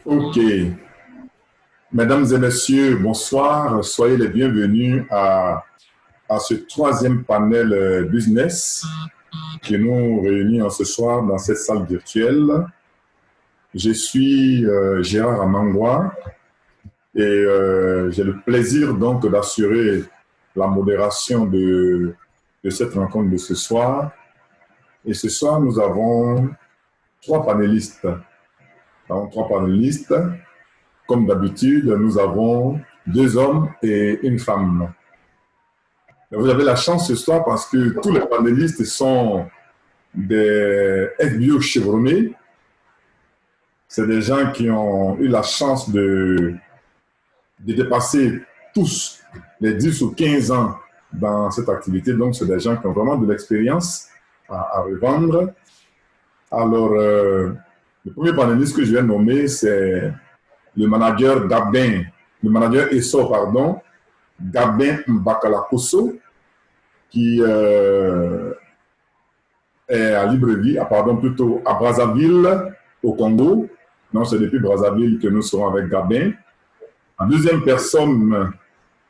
Ok. Mesdames et messieurs, bonsoir. Soyez les bienvenus à ce troisième panel business qui nous réunit en ce soir dans cette salle virtuelle. Je suis Gérard Amangwa et j'ai le plaisir donc d'assurer la modération de cette rencontre de ce soir. Et ce soir, nous avons trois panélistes. Comme d'habitude, nous avons deux hommes et une femme. Vous avez la chance ce soir parce que tous les panélistes sont des FBO chevronnés. C'est des gens qui ont eu la chance de dépasser tous les 10 ou 15 ans dans cette activité. Donc, c'est des gens qui ont vraiment de l'expérience à revendre. Alors, le premier panéliste que je vais nommer, c'est le manager Gabin, le manager ESSO, pardon, Gabin Mbakalakoso, qui est à Libreville, plutôt à Brazzaville, au Congo. Donc, c'est depuis Brazzaville que nous serons avec Gabin. La deuxième personne,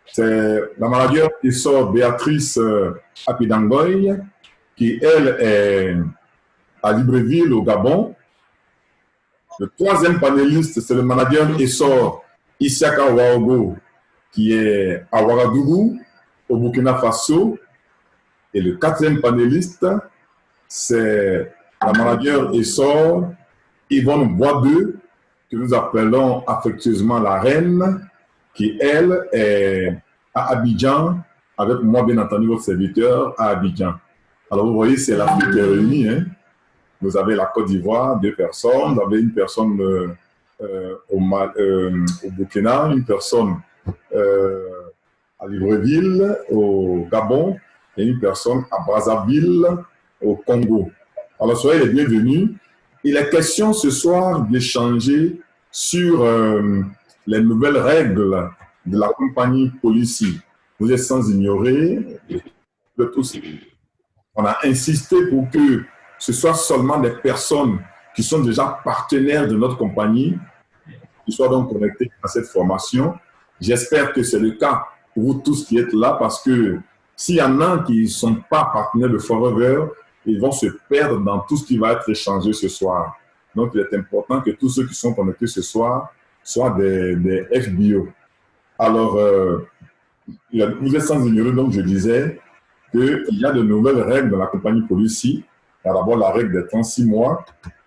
c'est la manager ESSO Béatrice Apidangoy, qui, elle, est à Libreville, au Gabon. Le troisième panéliste, c'est le manager ESSO Isiaka Waogo, qui est à Ouagadougou, au Burkina Faso. Et le quatrième panéliste, c'est la manager ESSO Yvonne Boisdeux, que nous appelons affectueusement la reine, qui, elle, est à Abidjan, avec moi, bien entendu, votre serviteur, à Abidjan. Alors, vous voyez, c'est l'Afrique qui est réunie, hein. Vous avez la Côte d'Ivoire, deux personnes. Vous avez une personne au Burkina, une personne à Libreville, au Gabon, et une personne à Brazzaville, au Congo. Alors, soyez les bienvenus. Il est question ce soir d'échanger sur les nouvelles règles de la compagnie Policy. Vous êtes sans ignorer, on a insisté pour que ce soit seulement des personnes qui sont déjà partenaires de notre compagnie, qui soient donc connectés à cette formation. J'espère que c'est le cas pour vous tous qui êtes là, parce que s'il y en a qui ne sont pas partenaires de Forever, ils vont se perdre dans tout ce qui va être échangé ce soir. Donc, il est important que tous ceux qui sont connectés ce soir soient des FBO. Alors, vous êtes sans ignorer, donc je disais qu'il y a de nouvelles règles dans la compagnie Policy. Il y a d'abord la règle des 36 mois,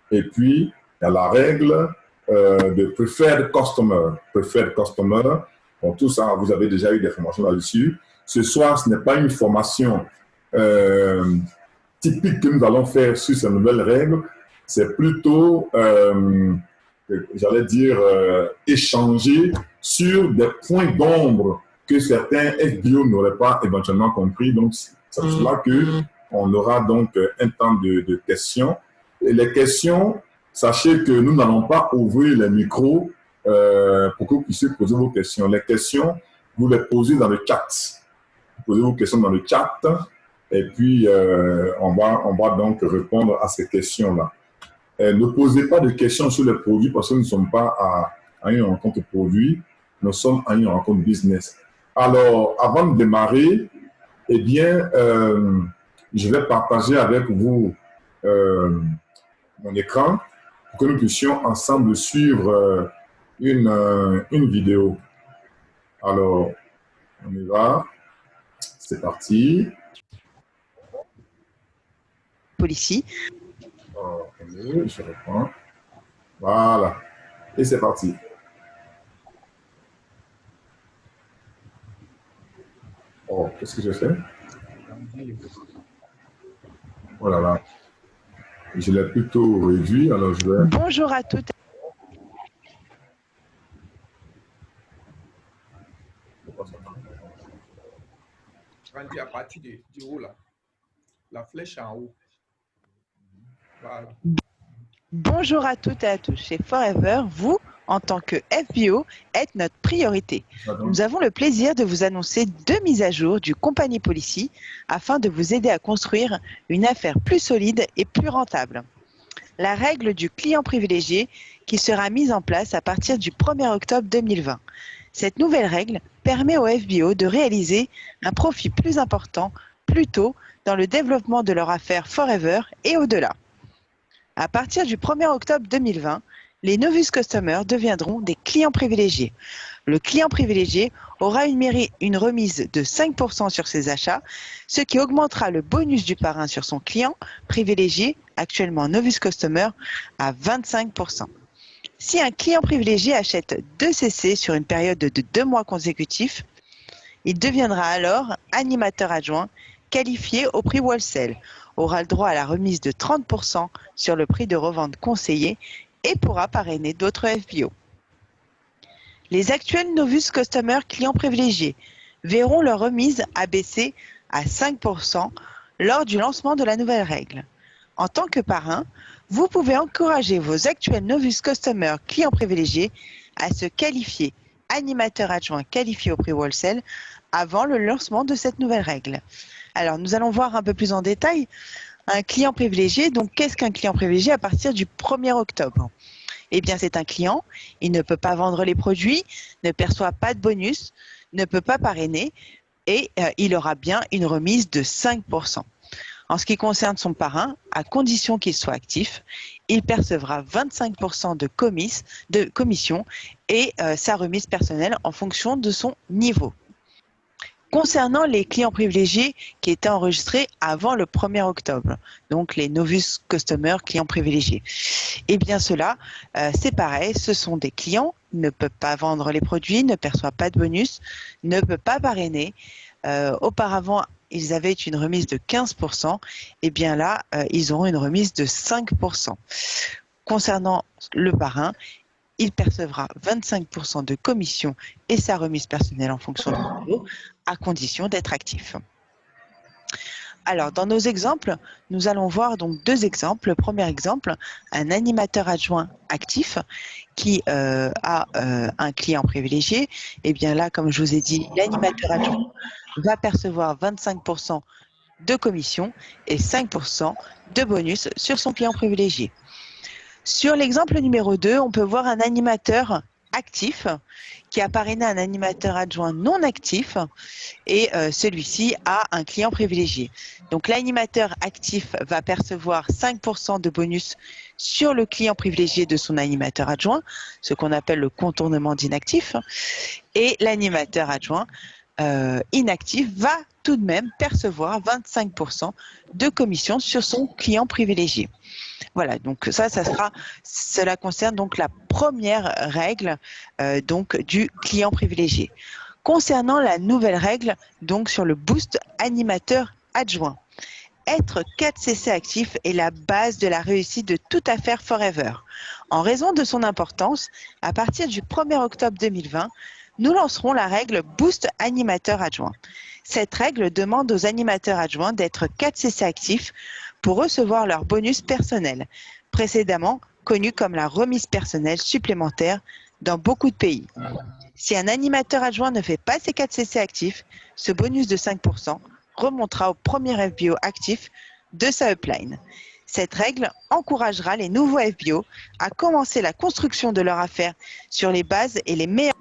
et puis il y a la règle de Preferred Customer. Preferred Customer, bon, tout ça, vous avez déjà eu des formations là-dessus. Ce soir, ce n'est pas une formation typique que nous allons faire sur ces nouvelles règles, c'est plutôt, j'allais dire, échanger sur des points d'ombre que certains FBO n'auraient pas éventuellement compris. Donc, c'est pour cela qu'on aura donc un temps de questions. Et les questions, sachez que nous n'allons pas ouvrir les micros pour que vous puissiez poser vos questions. Les questions, vous les posez dans le chat. Vous posez vos questions dans le chat et puis on va donc répondre à ces questions-là. Ne posez pas de questions sur les produits parce que nous ne sommes pas à une rencontre produit, nous sommes à une rencontre business. Alors, avant de démarrer, eh bien, je vais partager avec vous mon écran pour que nous puissions ensemble suivre une vidéo. Alors, on y va. C'est parti. Policy. Je reprends. Voilà. Et c'est parti. Oh, qu'est-ce que j'ai fait? Oh là là. Je l'ai plutôt réduit, alors je vais... Bonjour à toutes. À partir du haut, là. La flèche en haut. Voilà. Bonjour à toutes et à tous. Chez Forever, vous, en tant que FBO, êtes notre priorité. Nous avons le plaisir de vous annoncer 2 mises à jour du Company Policy afin de vous aider à construire une affaire plus solide et plus rentable. la règle du client privilégié qui sera mise en place à partir du 1er octobre 2020. Cette nouvelle règle permet aux FBO de réaliser un profit plus important plus tôt dans le développement de leur affaire Forever et au-delà. À partir du 1er octobre 2020, les Novus Customers deviendront des clients privilégiés. Le client privilégié aura une remise de 5% sur ses achats, ce qui augmentera le bonus du parrain sur son client privilégié, actuellement Novus Customer, à 25%. Si un client privilégié achète 2 CC sur une période de 2 mois consécutifs, il deviendra alors animateur adjoint qualifié au prix wholesale, aura le droit à la remise de 30% sur le prix de revente conseillé et pourra parrainer d'autres FBO. Les actuels Novus Customer clients privilégiés verront leur remise abaissée à 5% lors du lancement de la nouvelle règle. En tant que parrain, vous pouvez encourager vos actuels Novus Customer clients privilégiés à se qualifier animateur adjoint qualifié au prix wholesale avant le lancement de cette nouvelle règle. Alors, nous allons voir un peu plus en détail un client privilégié. Donc, qu'est-ce qu'un client privilégié à partir du 1er octobre? Eh bien, c'est un client, il ne peut pas vendre les produits, ne perçoit pas de bonus, ne peut pas parrainer et il aura bien une remise de 5%. En ce qui concerne son parrain, à condition qu'il soit actif, il percevra 25% de commission et sa remise personnelle en fonction de son niveau. Concernant les clients privilégiés qui étaient enregistrés avant le 1er octobre, donc les Novus Customer clients privilégiés, eh bien cela, c'est pareil, ce sont des clients, ne peuvent pas vendre les produits, ne perçoivent pas de bonus, ne peuvent pas parrainer. Auparavant, ils avaient une remise de 15%, et bien là, ils auront une remise de 5%. Concernant le parrain, il percevra 25% de commission et sa remise personnelle en fonction du niveau, à condition d'être actif. Alors, dans nos exemples, nous allons voir donc 2 exemples. Le premier exemple, un animateur adjoint actif qui a un client privilégié. Et bien là, comme je vous ai dit, l'animateur adjoint va percevoir 25% de commission et 5% de bonus sur son client privilégié. Sur l'exemple numéro 2, on peut voir un animateur actif qui a parrainé un animateur adjoint non actif et celui-ci a un client privilégié. Donc l'animateur actif va percevoir 5% de bonus sur le client privilégié de son animateur adjoint, ce qu'on appelle le contournement d'inactif, et l'animateur adjoint inactif va tout de même percevoir 25% de commission sur son client privilégié. Voilà, donc cela concerne donc la première règle donc du client privilégié. Concernant la nouvelle règle donc sur le boost animateur adjoint, être 4 CC actif est la base de la réussite de toute affaire Forever. En raison de son importance, à partir du 1er octobre 2020, nous lancerons la règle Boost animateur adjoint. Cette règle demande aux animateurs adjoints d'être 4 CC actifs pour recevoir leur bonus personnel, précédemment connu comme la remise personnelle supplémentaire dans beaucoup de pays. Si un animateur adjoint ne fait pas ses 4 CC actifs, ce bonus de 5% remontera au premier FBO actif de sa upline. Cette règle encouragera les nouveaux FBO à commencer la construction de leur affaire sur les bases et les meilleures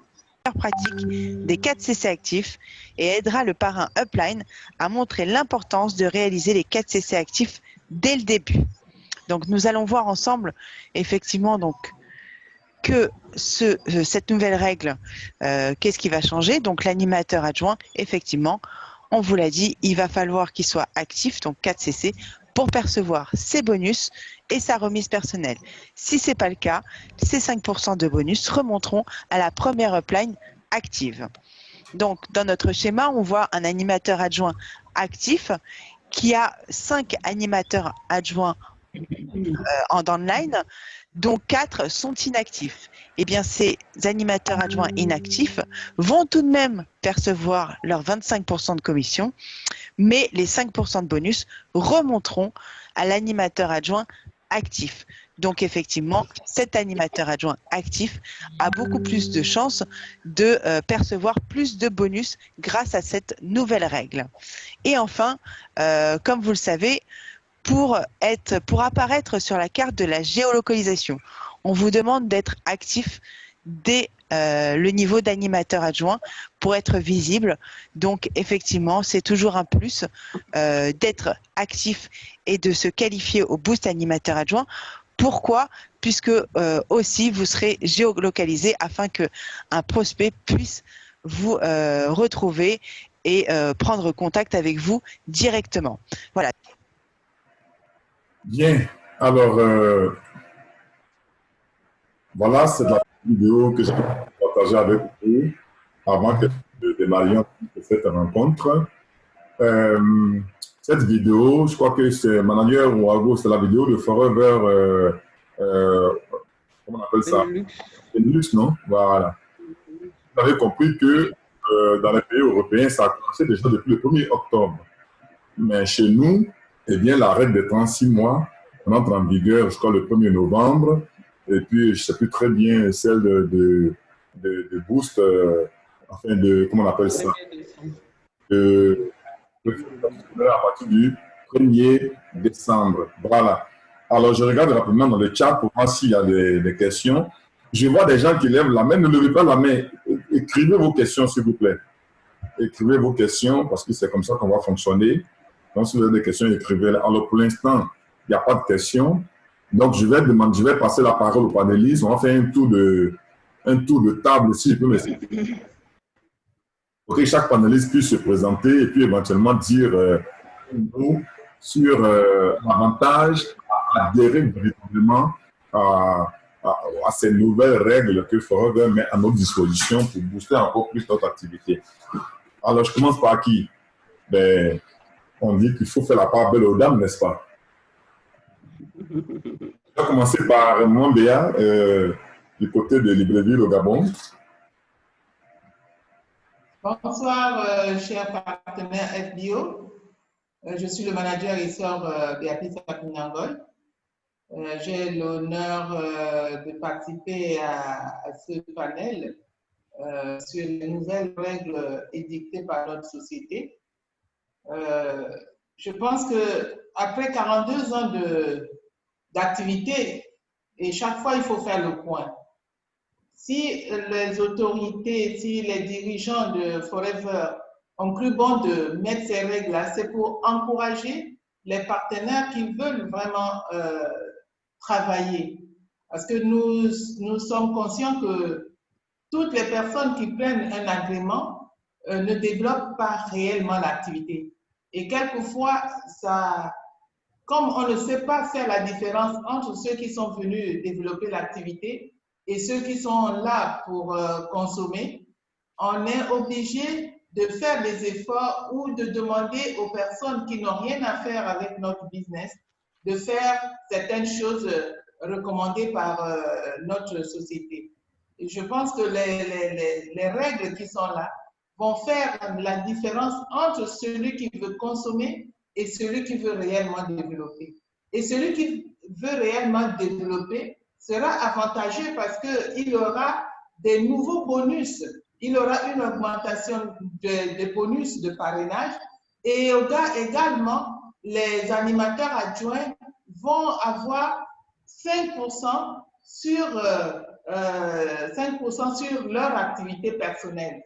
pratiques des 4 CC actifs et aidera le parrain upline à montrer l'importance de réaliser les 4 CC actifs dès le début. Donc nous allons voir ensemble effectivement donc que cette nouvelle règle, qu'est-ce qui va changer? Donc l'animateur adjoint, effectivement, on vous l'a dit, il va falloir qu'il soit actif, donc 4 CC, pour percevoir ses bonus et sa remise personnelle. Si ce n'est pas le cas, ces 5% de bonus remonteront à la première upline active. Donc, dans notre schéma, on voit un animateur adjoint actif qui a 5 animateurs adjoints en downline, dont 4 sont inactifs. Eh bien, ces animateurs adjoints inactifs vont tout de même percevoir leurs 25% de commission, mais les 5% de bonus remonteront à l'animateur adjoint actif. Donc, effectivement, cet animateur adjoint actif a beaucoup plus de chances de percevoir plus de bonus grâce à cette nouvelle règle. Et enfin, comme vous le savez, pour apparaître sur la carte de la géolocalisation. On vous demande d'être actif dès le niveau d'animateur adjoint pour être visible. Donc, effectivement, c'est toujours un plus d'être actif et de se qualifier au Boost animateur adjoint. Pourquoi? Puisque aussi, vous serez géolocalisé afin qu'un prospect puisse vous retrouver et prendre contact avec vous directement. Voilà. Bien. Alors, voilà, c'est la vidéo que j'ai partagée avec vous avant que nous démarrions cette rencontre. Cette vidéo, je crois que c'est Manager Ouago, c'est la vidéo de Forever, comment on appelle ça? Benelux, non? Voilà. Vous avez compris que dans les pays européens, ça a commencé déjà depuis le 1er octobre. Mais chez nous, eh bien, la règle des 36 mois, on entre en vigueur jusqu'au 1er novembre. Et puis, je ne sais plus très bien celle de Boost, enfin, comment on appelle ça? À partir du 1er décembre. Voilà. Alors, je regarde rapidement dans le chat pour voir s'il y a des questions. Je vois des gens qui lèvent la main. Ne levez pas la main. Écrivez vos questions, s'il vous plaît. Écrivez vos questions parce que c'est comme ça qu'on va fonctionner. Donc, si vous avez des questions, écrivez-les. Alors, pour l'instant, il n'y a pas de questions. Donc, je vais passer la parole aux panélistes. On va faire un tour de table, si je peux m'expliquer. Pour que chaque panéliste puisse se présenter et puis éventuellement dire un mot sur l'avantage à adhérer véritablement à ces nouvelles règles que Forever met à notre disposition pour booster encore plus notre activité. Alors, je commence par qui? Ben, on dit qu'il faut faire la part belle aux dames, n'est-ce pas? Je vais commencer par Mwambea, du côté de Libreville au Gabon. Bonsoir, chers partenaires FBO. Je suis le manager et sœur Béatrice Apignangol. J'ai l'honneur de participer à ce panel sur les nouvelles règles édictées par notre société. Je pense qu'après 42 ans d'activité, et chaque fois, il faut faire le point. Si les autorités, si les dirigeants de Forever ont cru bon de mettre ces règles-là, c'est pour encourager les partenaires qui veulent vraiment travailler. Parce que nous sommes conscients que toutes les personnes qui prennent un agrément ne développent pas réellement l'activité. Et quelquefois, comme on ne sait pas faire la différence entre ceux qui sont venus développer l'activité et ceux qui sont là pour consommer, on est obligé de faire des efforts ou de demander aux personnes qui n'ont rien à faire avec notre business de faire certaines choses recommandées par notre société. Et je pense que les règles qui sont là vont faire la différence entre celui qui veut consommer et celui qui veut réellement développer. Et celui qui veut réellement développer sera avantageux parce qu'il aura des nouveaux bonus. Il aura une augmentation des bonus de parrainage et également les animateurs adjoints vont avoir 5% sur leur activité personnelle.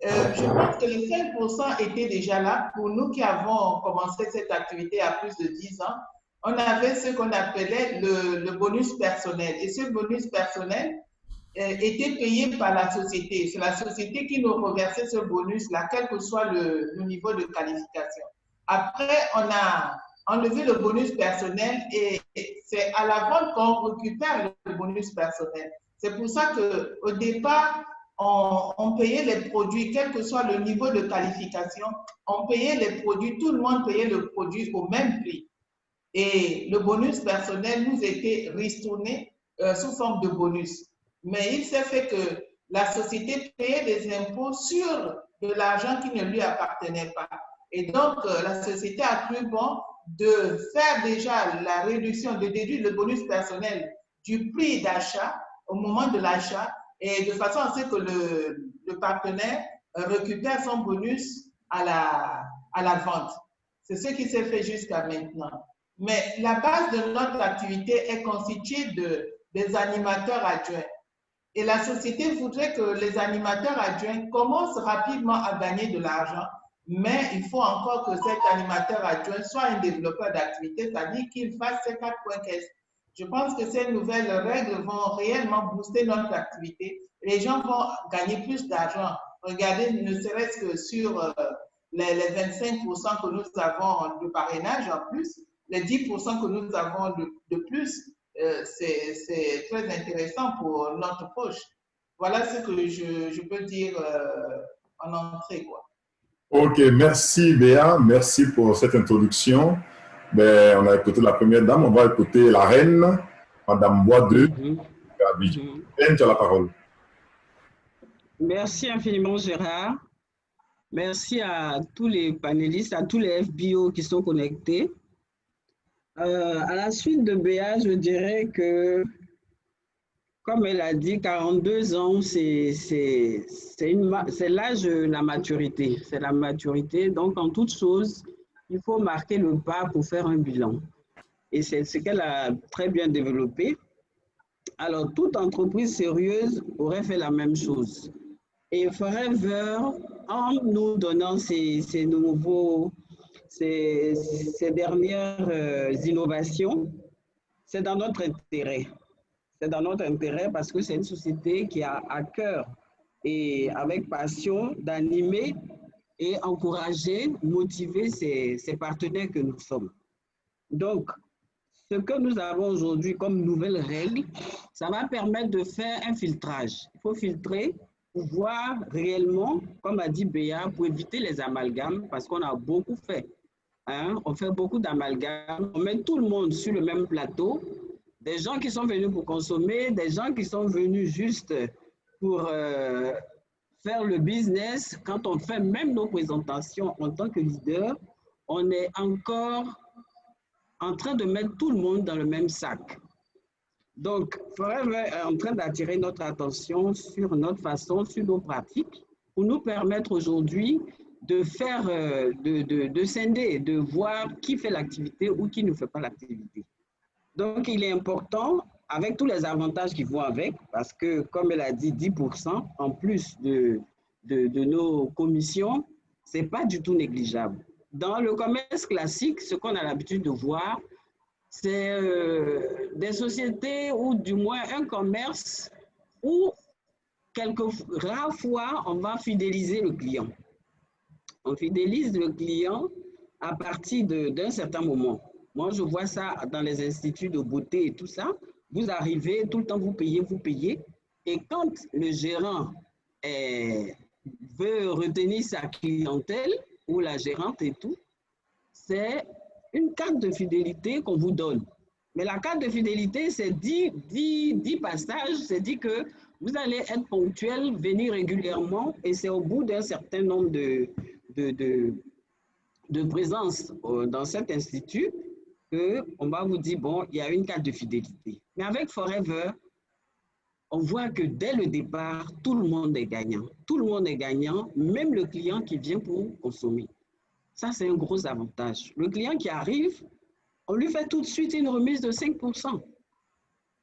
Je pense que les 5% étaient déjà là. Pour nous qui avons commencé cette activité à plus de 10 ans, on avait ce qu'on appelait le bonus personnel. Et ce bonus personnel était payé par la société. C'est la société qui nous reversait ce bonus-là, quel que soit le niveau de qualification. Après, on a enlevé le bonus personnel et c'est à la vente qu'on récupère le bonus personnel. C'est pour ça qu'au départ, on payait les produits, quel que soit le niveau de qualification, on payait les produits, tout le monde payait le produit au même prix. Et le bonus personnel nous était ristourné sous forme de bonus. Mais il s'est fait que la société payait des impôts sur de l'argent qui ne lui appartenait pas. Et donc, la société a cru bon de faire déjà la réduction, de déduire le bonus personnel du prix d'achat au moment de l'achat et de façon à ce que le partenaire récupère son bonus à la vente. C'est ce qui s'est fait jusqu'à maintenant. Mais la base de notre activité est constituée des animateurs adjoints. Et la société voudrait que les animateurs adjoints commencent rapidement à gagner de l'argent, mais il faut encore que cet animateur adjoint soit un développeur d'activité, c'est-à-dire qu'il fasse ces 4 points caisses. Je pense que ces nouvelles règles vont réellement booster notre activité. Les gens vont gagner plus d'argent. Regardez, ne serait-ce que sur les 25% que nous avons de parrainage en plus, les 10% que nous avons de plus, c'est très intéressant pour notre poche. Voilà ce que je peux dire en entrée, quoi. Ok, merci Béa, merci pour cette introduction. Ben, on a écouté la première dame, on va écouter la reine, Madame Boisdeux. Reine, tu as la parole. Merci infiniment Gérard. Merci à tous les panélistes, à tous les FBO qui sont connectés. À la suite de Béa, je dirais que, comme elle a dit, 42 ans, c'est l'âge de la maturité. C'est la maturité. Donc, en toute chose, il faut marquer le pas pour faire un bilan. Et c'est ce qu'elle a très bien développé. Alors, toute entreprise sérieuse aurait fait la même chose. Et Forever, en nous donnant ces dernières innovations, c'est dans notre intérêt. C'est dans notre intérêt parce que c'est une société qui a à cœur et avec passion d'animer et encourager, motiver ses partenaires que nous sommes. Donc, ce que nous avons aujourd'hui comme nouvelles règles, ça va permettre de faire un filtrage. Il faut filtrer pour voir réellement, comme a dit Béa, pour éviter les amalgames, parce qu'on a beaucoup fait. Hein? On fait beaucoup d'amalgames, on met tout le monde sur le même plateau, des gens qui sont venus pour consommer, des gens qui sont venus juste pour faire le business. Quand on fait même nos présentations en tant que leader, on est encore en train de mettre tout le monde dans le même sac. Donc, Forever est en train d'attirer notre attention sur notre façon, sur nos pratiques, pour nous permettre aujourd'hui de faire, de scinder, de voir qui fait l'activité ou qui ne fait pas l'activité. Donc, il est important, avec tous les avantages qui vont avec, parce que, comme elle a dit, 10% en plus de nos commissions, ce n'est pas du tout négligeable. Dans le commerce classique, ce qu'on a l'habitude de voir, c'est des sociétés ou du moins un commerce où quelques rares fois, on va fidéliser le client. On fidélise le client à partir d'un certain moment. Moi, je vois ça dans les instituts de beauté et tout ça. Vous arrivez, tout le temps, vous payez. Et quand le gérant veut retenir sa clientèle, ou la gérante et tout, c'est une carte de fidélité qu'on vous donne. Mais la carte de fidélité, c'est 10 passages, c'est dit que vous allez être ponctuel, venir régulièrement, et c'est au bout d'un certain nombre de présence dans cet institut qu'on va vous dire, bon, il y a une carte de fidélité. Mais avec Forever, on voit que dès le départ, tout le monde est gagnant. Tout le monde est gagnant, même le client qui vient pour consommer. Ça, c'est un gros avantage. Le client qui arrive, on lui fait tout de suite une remise de 5%.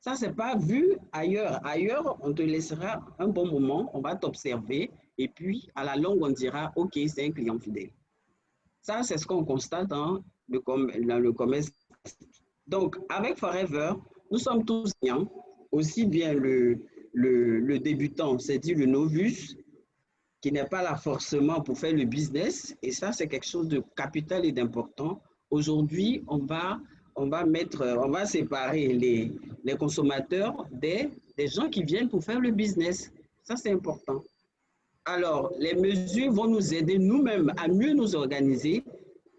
Ça, ce n'est pas vu ailleurs. Ailleurs, on te laissera un bon moment, on va t'observer, et puis, à la longue, on dira, OK, c'est un client fidèle. Ça, c'est ce qu'on constate dans le commerce. Donc, avec Forever, nous sommes tous gagnants, aussi bien le débutant, c'est-à-dire le novice, qui n'est pas là forcément pour faire le business, et ça, c'est quelque chose de capital et d'important. Aujourd'hui, on va séparer les consommateurs des gens qui viennent pour faire le business. Ça, c'est important. Alors, les mesures vont nous aider nous-mêmes à mieux nous organiser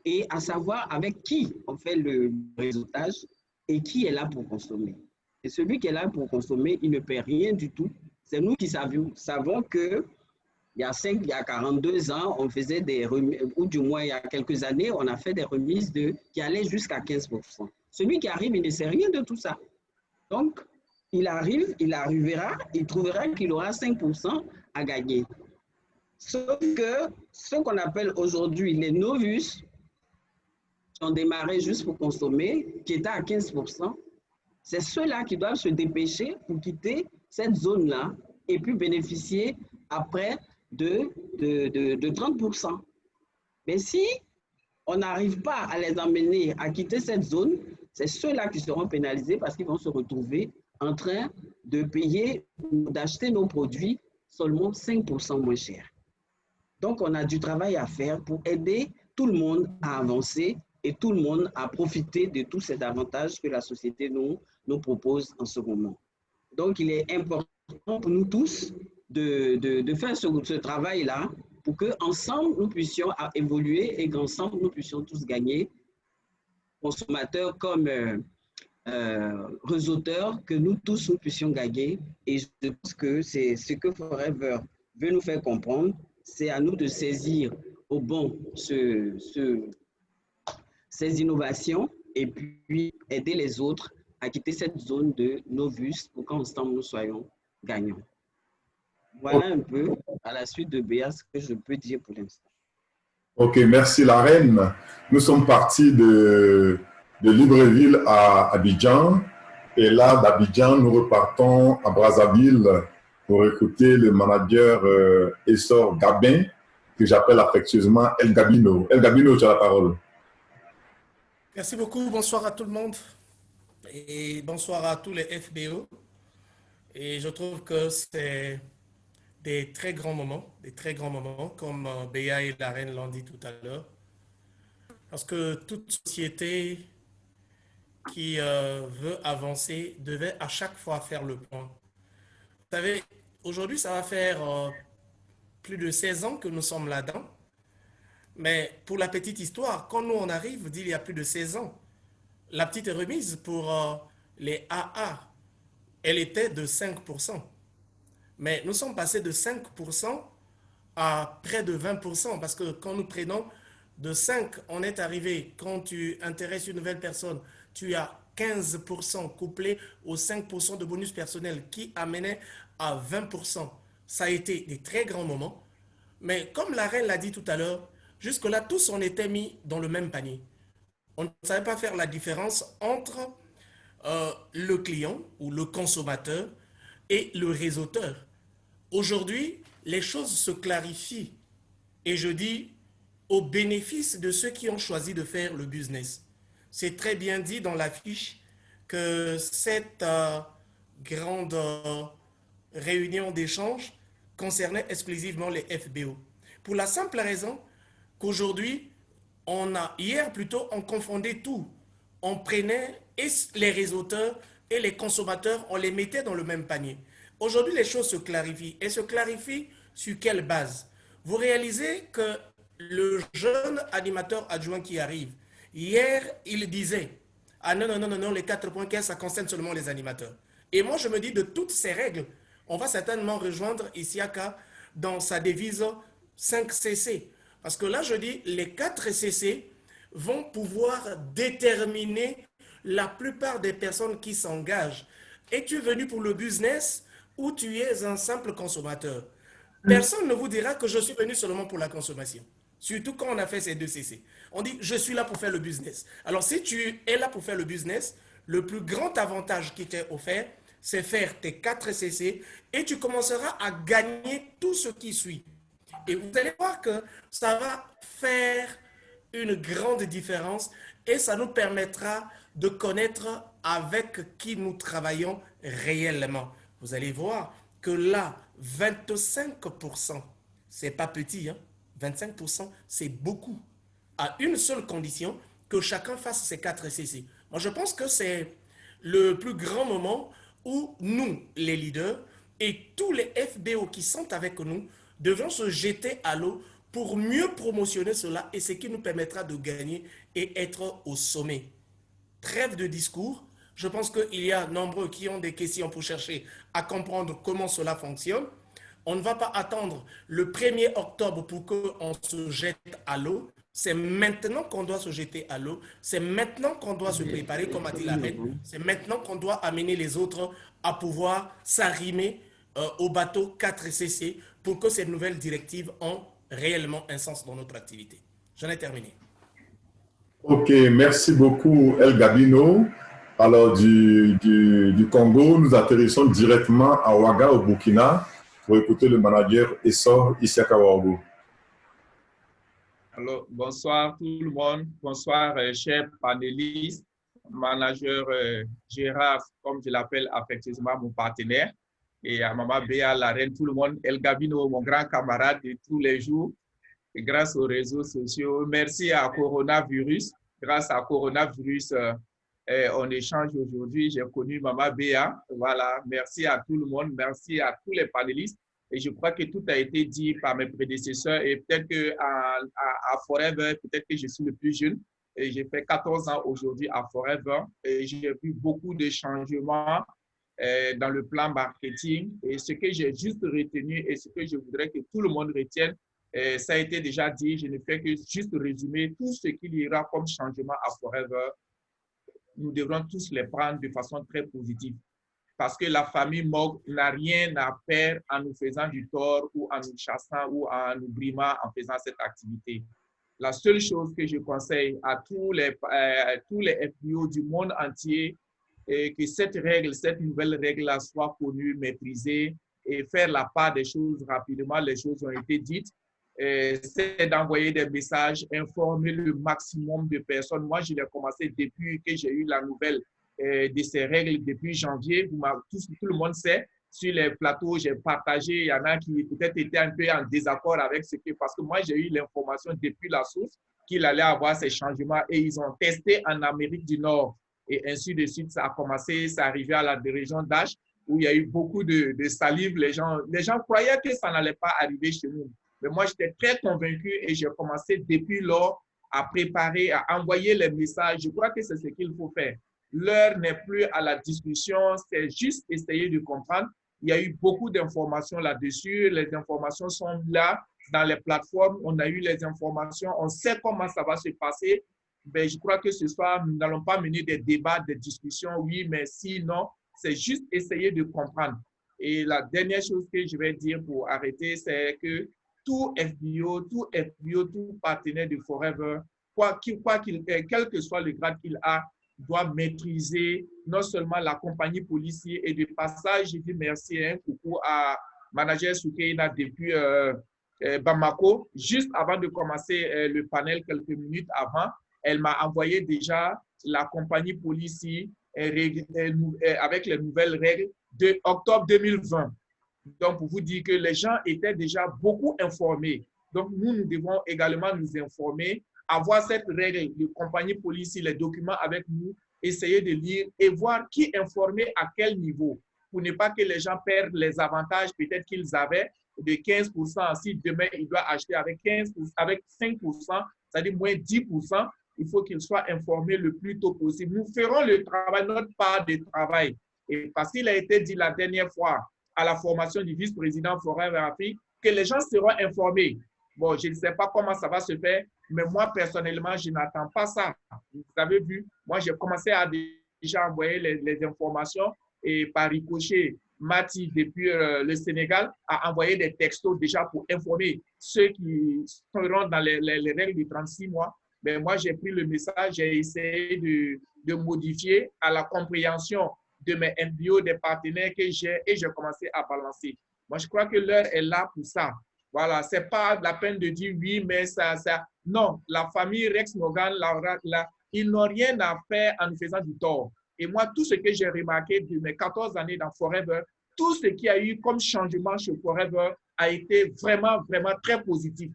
et à savoir avec qui on fait le réseautage et qui est là pour consommer. Et celui qui est là pour consommer, il ne paie rien du tout. C'est nous qui savons que il y a 42 ans, on faisait des remises, ou du moins il y a quelques années, on a fait des remises qui allaient jusqu'à 15%. Celui qui arrive, il ne sait rien de tout ça. Donc, il arrivera, il trouvera qu'il aura 5% à gagner. Sauf que ce qu'on appelle aujourd'hui les novices, ont démarré juste pour consommer, qui étaient à 15%, c'est ceux-là qui doivent se dépêcher pour quitter cette zone-là et puis bénéficier après de 30%. Mais si on n'arrive pas à les emmener à quitter cette zone, c'est ceux-là qui seront pénalisés parce qu'ils vont se retrouver en train de payer ou d'acheter nos produits seulement 5% moins cher. Donc, on a du travail à faire pour aider tout le monde à avancer et tout le monde à profiter de tous ces avantages que la société nous propose en ce moment. Donc, il est important pour nous tous de faire ce travail-là pour qu'ensemble, nous puissions évoluer et qu'ensemble, nous puissions tous gagner, consommateurs comme réseauteurs, que nous tous, nous puissions gagner. Et je pense que c'est ce que Forever veut nous faire comprendre. C'est à nous de saisir au bon ces innovations et puis aider les autres à quitter cette zone de Novus pour qu'ensemble nous soyons gagnants. Voilà un peu, à la suite de Béa, ce que je peux dire pour l'instant. Ok, merci la reine. Nous sommes partis de Libreville à Abidjan. Et là, d'Abidjan, nous repartons à Brazzaville pour écouter le manager Essor Gabin, que j'appelle affectueusement El Gabino. El Gabino, tu as la parole. Merci beaucoup. Bonsoir à tout le monde. Et bonsoir à tous les FBO. Et je trouve que c'est des très grands moments, comme Béa et la reine l'ont dit tout à l'heure. Parce que toute société qui veut avancer devait à chaque fois faire le point. Vous savez, aujourd'hui, ça va faire plus de 16 ans que nous sommes là-dedans. Mais pour la petite histoire, quand nous on arrive d'il y a plus de 16 ans, la petite remise pour les AA, elle était de 5%. Mais nous sommes passés de 5% à près de 20%, parce que quand nous prenons de 5, on est arrivé, quand tu intéresses une nouvelle personne, tu as 15% couplé aux 5% de bonus personnel qui amenait à 20%. Ça a été des très grands moments. Mais comme la reine l'a dit tout à l'heure, jusque-là, tous on était mis dans le même panier. On ne savait pas faire la différence entre le client ou le consommateur et le réseauteur. Aujourd'hui, les choses se clarifient et je dis au bénéfice de ceux qui ont choisi de faire le business. C'est très bien dit dans la fiche que cette grande réunion d'échange concernait exclusivement les FBO. Pour la simple raison qu'aujourd'hui, hier plutôt, on confondait tout. On prenait les réseauteurs et les consommateurs, on les mettait dans le même panier. Aujourd'hui, les choses se clarifient. Et se clarifient sur quelle base? Vous réalisez que le jeune animateur adjoint qui arrive, hier, il disait « Ah non, non, non, non, les 4.15, ça concerne seulement les animateurs. » Et moi, je me dis, de toutes ces règles, on va certainement rejoindre Isiaka dans sa devise 5CC. Parce que là, je dis, les 4 CC vont pouvoir déterminer la plupart des personnes qui s'engagent. Es-tu venu pour le business ou tu es un simple consommateur? Personne ne vous dira que je suis venu seulement pour la consommation. Surtout quand on a fait ces 2 CC. On dit, je suis là pour faire le business. Alors, si tu es là pour faire le business, le plus grand avantage qui t'est offert, c'est faire tes 4 CC et tu commenceras à gagner tout ce qui suit. Et vous allez voir que ça va faire une grande différence et ça nous permettra de connaître avec qui nous travaillons réellement. Vous allez voir que là, 25%, c'est pas petit, hein? 25%, c'est beaucoup. À une seule condition, que chacun fasse ses 4 CC. Moi, je pense que c'est le plus grand moment où nous, les leaders, et tous les FBO qui sont avec nous, devons se jeter à l'eau pour mieux promotionner cela et ce qui nous permettra de gagner et être au sommet. Trêve de discours. Je pense qu'il y a nombreux qui ont des questions pour chercher à comprendre comment cela fonctionne. On ne va pas attendre le 1er octobre pour qu'on se jette à l'eau. C'est maintenant qu'on doit se jeter à l'eau. C'est maintenant qu'on doit se préparer, comme a dit la reine. C'est maintenant qu'on doit amener les autres à pouvoir s'arrimer au bateau 4CC pour que ces nouvelles directives ont réellement un sens dans notre activité. J'en ai terminé. Ok, merci beaucoup El Gabino. Alors du Congo, nous atterrissons directement à Ouaga au Burkina pour écouter le manager Essor Isiaka Ouago. Alors, bonsoir tout le monde. Bonsoir, chers panélistes, manager Gérard, comme je l'appelle affectueusement mon partenaire, et à Maman Béa, la reine, tout le monde, El Gabino, mon grand camarade de tous les jours, et grâce aux réseaux sociaux. Merci à Coronavirus. Grâce à Coronavirus, on échange aujourd'hui. J'ai connu Maman Béa. Voilà, merci à tout le monde. Merci à tous les panélistes. Et je crois que tout a été dit par mes prédécesseurs. Et peut-être qu'à Forever, peut-être que je suis le plus jeune. Et j'ai fait 14 ans aujourd'hui à Forever. Et j'ai vu beaucoup de changements dans le plan marketing. Et ce que j'ai juste retenu et ce que je voudrais que tout le monde retienne, ça a été déjà dit. Je ne fais que juste résumer tout ce qu'il y aura comme changement à Forever. Nous devrons tous les prendre de façon très positive. Parce que la famille Mogg n'a rien à faire en nous faisant du tort ou en nous chassant ou en nous brimant en faisant cette activité. La seule chose que je conseille à tous les FBO du monde entier est que cette nouvelle règle-là soit connue, maîtrisée et faire la part des choses rapidement. Les choses ont été dites. C'est d'envoyer des messages, informer le maximum de personnes. Moi, je l'ai commencé depuis que j'ai eu la nouvelle de ces règles depuis janvier. Tout le monde sait, sur les plateaux, j'ai partagé, il y en a qui peut-être étaient un peu en désaccord avec ce que, parce que moi, j'ai eu l'information depuis la source qu'il allait avoir ces changements et ils ont testé en Amérique du Nord. Et ainsi de suite, ça a commencé, ça arrivé à la région d'H où il y a eu beaucoup de salive. Les gens croyaient que ça n'allait pas arriver chez nous. Mais moi, j'étais très convaincu et j'ai commencé depuis lors à préparer, à envoyer les messages. Je crois que c'est ce qu'il faut faire. L'heure n'est plus à la discussion, c'est juste essayer de comprendre. Il y a eu beaucoup d'informations là-dessus. Les informations sont là dans les plateformes. On a eu les informations. On sait comment ça va se passer. Mais je crois que ce soir, nous n'allons pas mener des débats, des discussions. Oui, mais sinon, c'est juste essayer de comprendre. Et la dernière chose que je vais dire pour arrêter, c'est que tout FBO, tout partenaire de Forever, quel que soit le grade qu'il a, doit maîtriser non seulement la compagnie policière. Et de passage, je dis merci, un coucou à manager Soukeina depuis Bamako. Juste avant de commencer le panel, quelques minutes avant, elle m'a envoyé déjà la compagnie policière avec les nouvelles règles de octobre 2020. Donc, pour vous dire que les gens étaient déjà beaucoup informés. Donc, nous devons également nous informer, avoir cette règle de compagnie policière, les documents avec nous, essayer de lire et voir qui informer à quel niveau, pour ne pas que les gens perdent les avantages peut-être qu'ils avaient de 15%. Si demain, ils doivent acheter avec 5%, c'est-à-dire moins 10%, il faut qu'ils soient informés le plus tôt possible. Nous ferons le travail, notre part de travail. Et parce qu'il a été dit la dernière fois à la formation du vice-président Forever Afrique, que les gens seront informés. Bon, je ne sais pas comment ça va se faire, mais moi, personnellement, je n'attends pas ça. Vous avez vu, moi, j'ai commencé à déjà envoyer les informations et par ricochet, Mati, depuis le Sénégal, a envoyé des textos déjà pour informer ceux qui seront dans les règles de 36 mois. Mais moi, j'ai pris le message, j'ai essayé de modifier à la compréhension de mes FBO, des partenaires que j'ai, et j'ai commencé à balancer. Moi, je crois que l'heure est là pour ça. Voilà, ce n'est pas la peine de dire oui, mais ça. Non, la famille Rex Morgan, ils n'ont rien à faire en nous faisant du tort. Et moi, tout ce que j'ai remarqué de mes 14 années dans Forever, tout ce qu'il y a eu comme changement chez Forever a été vraiment, vraiment très positif.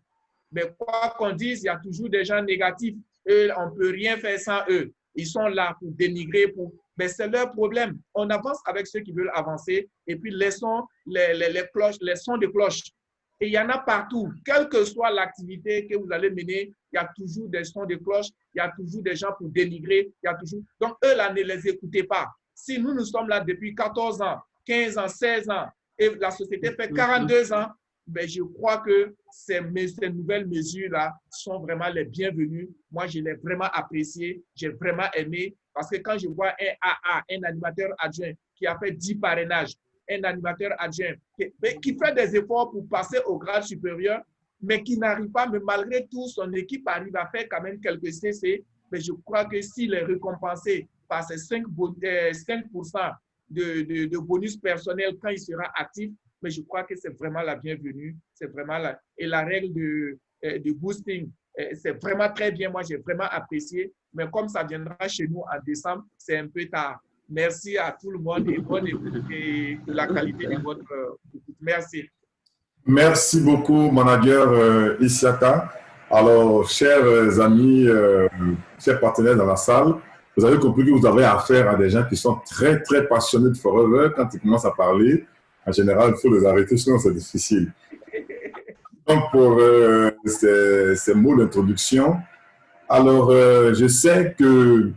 Mais quoi qu'on dise, il y a toujours des gens négatifs. Eux, on ne peut rien faire sans eux. Ils sont là pour dénigrer, mais c'est leur problème. On avance avec ceux qui veulent avancer et puis laissons les cloches, les sons de cloche. Et il y en a partout. Quelle que soit l'activité que vous allez mener, il y a toujours des sons de cloche, il y a toujours des gens pour dénigrer, il y a toujours... Donc, eux, là, ne les écoutez pas. Si nous sommes là depuis 14 ans, 15 ans, 16 ans, et la société fait 42 ans, ben, je crois que ces nouvelles mesures-là sont vraiment les bienvenues. Moi, je l'ai vraiment apprécié, j'ai vraiment aimé, parce que quand je vois un AA, un animateur adjoint qui a fait 10 parrainages, un animateur adjoint qui fait des efforts pour passer au grade supérieur, mais qui n'arrive pas, mais malgré tout, son équipe arrive à faire quand même quelques CC. mais je crois que s'il est récompensé par ces 5% de bonus personnel quand il sera actif, mais je crois que c'est vraiment la bienvenue. C'est vraiment et la règle de boosting, c'est vraiment très bien. Moi, j'ai vraiment apprécié. Mais comme ça viendra chez nous en décembre, c'est un peu tard. Merci à tout le monde et bonne écoute et de la qualité de votre écoute. Merci. Merci beaucoup, manager Isiaka. Alors, chers amis, chers partenaires dans la salle, vous avez compris que vous avez affaire à des gens qui sont très, très passionnés de Forever. Quand ils commencent à parler, en général, il faut les arrêter, sinon c'est difficile. Donc, pour ces mots d'introduction, alors, je sais que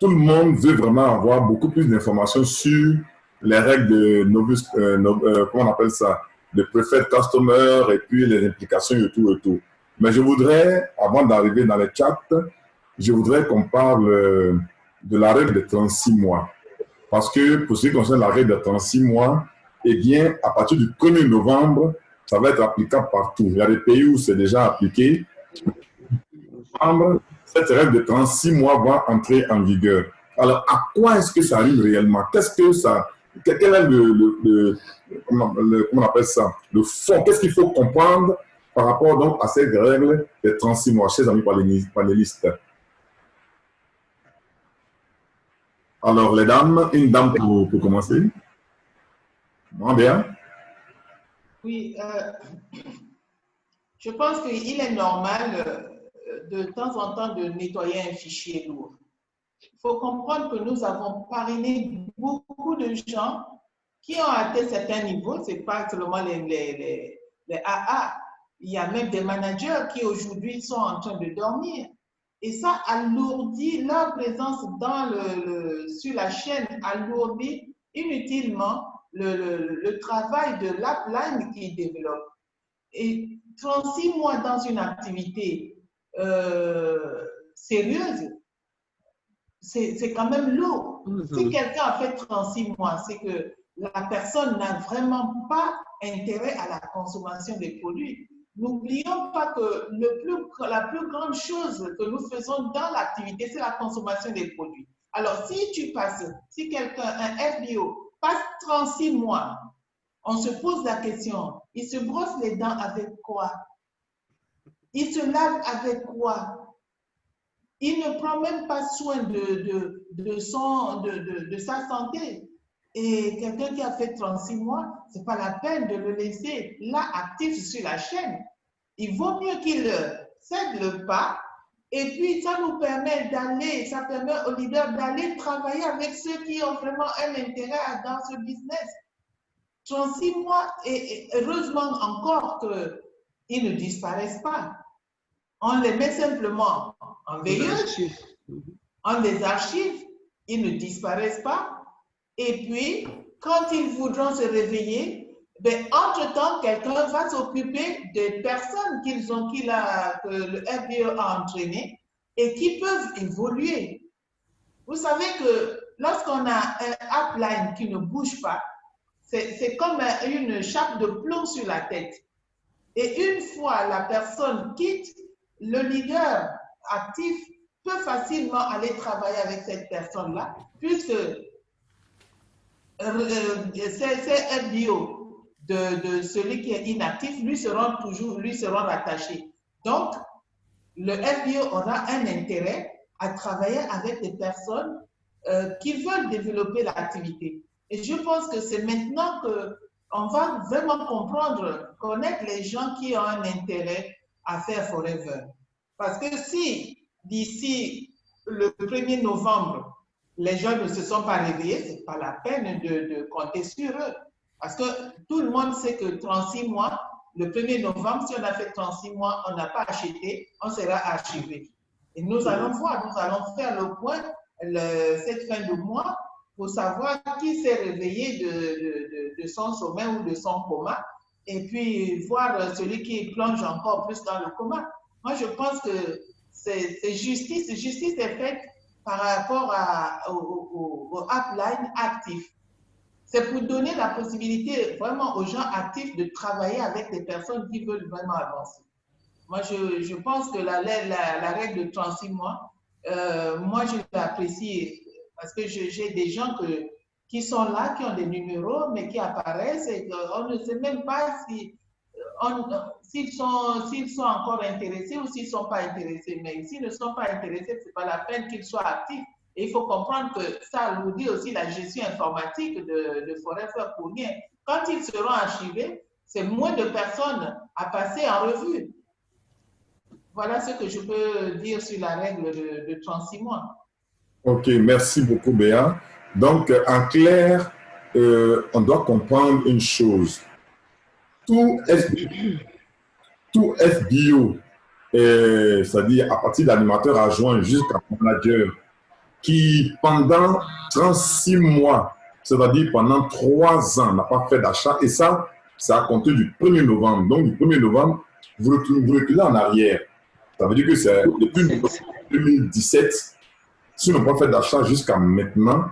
tout le monde veut vraiment avoir beaucoup plus d'informations sur les règles de Novus, comment on appelle ça, de Preferred Customer et puis les implications et tout et tout. Mais je voudrais, avant d'arriver dans les chats, je voudrais qu'on parle de la règle de 36 mois. Parce que pour ce qui concerne la règle de 36 mois, eh bien, à partir du 1er novembre, ça va être applicable partout. Il y a des pays où c'est déjà appliqué. Cette règle de 36 mois va entrer en vigueur. Alors, à quoi est-ce que ça arrive réellement? Qu'est-ce que ça... Quel est comment on appelle ça? Le fond. Qu'est-ce qu'il faut comprendre par rapport donc à cette règle de 36 mois, chers amis panélistes? Alors, les dames, une dame pour commencer. Moi, bien. Oui, je pense qu'il est normal de temps en temps de nettoyer un fichier lourd. Il faut comprendre que nous avons parrainé beaucoup de gens qui ont atteint certains niveaux. Ce n'est pas seulement les AA. Il y a même des managers qui aujourd'hui sont en train de dormir. Et ça alourdit leur présence sur la chaîne, alourdit inutilement le travail de l'upline qu'ils développent. Et 36 mois dans une activité sérieuse, c'est quand même lourd. Si quelqu'un a fait 36 mois, c'est que la personne n'a vraiment pas intérêt à la consommation des produits. N'oublions pas que la plus grande chose que nous faisons dans l'activité, c'est la consommation des produits. Alors, si quelqu'un, un FBO, passe 36 mois, on se pose la question, il se brosse les dents avec quoi? Il se lave avec quoi? Il ne prend même pas soin de sa santé. Et quelqu'un qui a fait 36 mois, ce n'est pas la peine de le laisser là actif sur la chaîne. Il vaut mieux qu'il cède le pas. Et puis, ça nous permet ça permet aux leaders d'aller travailler avec ceux qui ont vraiment un intérêt dans ce business. 36 mois, et heureusement encore qu'ils ne disparaissent pas. On les met simplement en veilleuse, on les archive, ils ne disparaissent pas. Et puis, quand ils voudront se réveiller, entre-temps, quelqu'un va s'occuper des personnes que le FBO a entraînées et qui peuvent évoluer. Vous savez que lorsqu'on a un upline qui ne bouge pas, c'est comme une chape de plomb sur la tête. Et une fois la personne quitte, le leader actif peut facilement aller travailler avec cette personne-là, puisque ces FBO de celui qui est inactif lui seront rattachés. Donc, le FBO aura un intérêt à travailler avec des personnes qui veulent développer l'activité. Et je pense que c'est maintenant qu'on va vraiment connaître les gens qui ont un intérêt à faire Forever. Parce que si d'ici le 1er novembre, les gens ne se sont pas réveillés, ce n'est pas la peine de compter sur eux. Parce que tout le monde sait que 36 mois, le 1er novembre, si on a fait 36 mois, on n'a pas acheté, on sera archivé. Et nous allons voir, nous allons faire le point cette fin de mois pour savoir qui s'est réveillé de son sommeil ou de son coma, et puis voir celui qui plonge encore plus dans le coma. Moi, je pense que c'est justice. Justice est faite par rapport au upline actif. C'est pour donner la possibilité vraiment aux gens actifs de travailler avec des personnes qui veulent vraiment avancer. Moi, je pense que la règle de 36 mois moi, je l'apprécie parce que j'ai des gens qui sont là, qui ont des numéros, mais qui apparaissent et on ne sait même pas si, s'ils sont encore intéressés ou s'ils ne sont pas intéressés. Mais s'ils ne sont pas intéressés, ce n'est pas la peine qu'ils soient actifs. Et il faut comprendre que ça alourdit aussi la gestion informatique de Forever pour rien. Quand ils seront archivés, c'est moins de personnes à passer en revue. Voilà ce que je peux dire sur la règle de 36 mois. Ok, merci beaucoup, Béa. Donc, en clair, on doit comprendre une chose. Tout FBO, c'est-à-dire à partir d'animateur adjoint jusqu'à manager, qui pendant 36 mois, c'est-à-dire pendant 3 ans, n'a pas fait d'achat, et ça, c'est à compter du 1er novembre. Donc, du 1er novembre, vous reculez en arrière. Ça veut dire que c'est depuis 2017, si on n'a pas fait d'achat jusqu'à maintenant.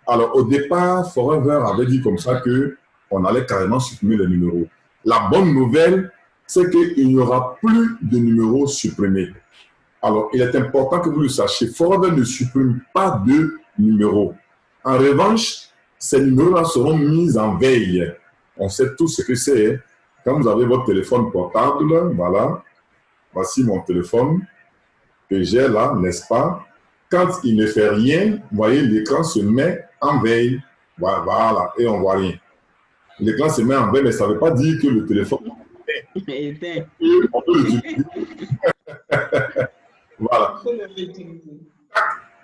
Alors, au départ, Forever avait dit comme ça qu'on allait carrément supprimer les numéros. La bonne nouvelle, c'est qu'il n'y aura plus de numéros supprimés. Alors, il est important que vous le sachiez. Forever ne supprime pas de numéros. En revanche, ces numéros-là seront mis en veille. On sait tous ce que c'est. Quand vous avez votre téléphone portable, voilà, voici mon téléphone que j'ai là, n'est-ce pas? Quand il ne fait rien, vous voyez, l'écran se met en veille. Voilà, et on ne voit rien. L'écran se met en veille, mais ça ne veut pas dire que le téléphone est éteint. On peut l'utiliser. Voilà.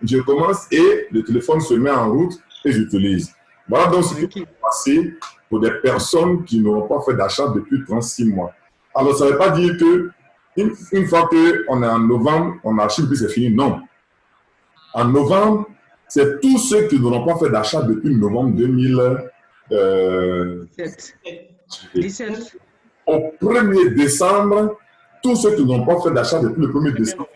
Je commence et le téléphone se met en route et j'utilise. Voilà donc ce qui peut passer pour des personnes qui n'auront pas fait d'achat depuis 36 mois. Alors, ça ne veut pas dire que une fois qu'on est en novembre, on archive puis c'est fini. Non. En novembre, c'est tous ceux qui n'auront pas fait d'achat depuis novembre 2017. Au 1er décembre, tous ceux qui n'ont pas fait d'achat depuis le 1er décembre.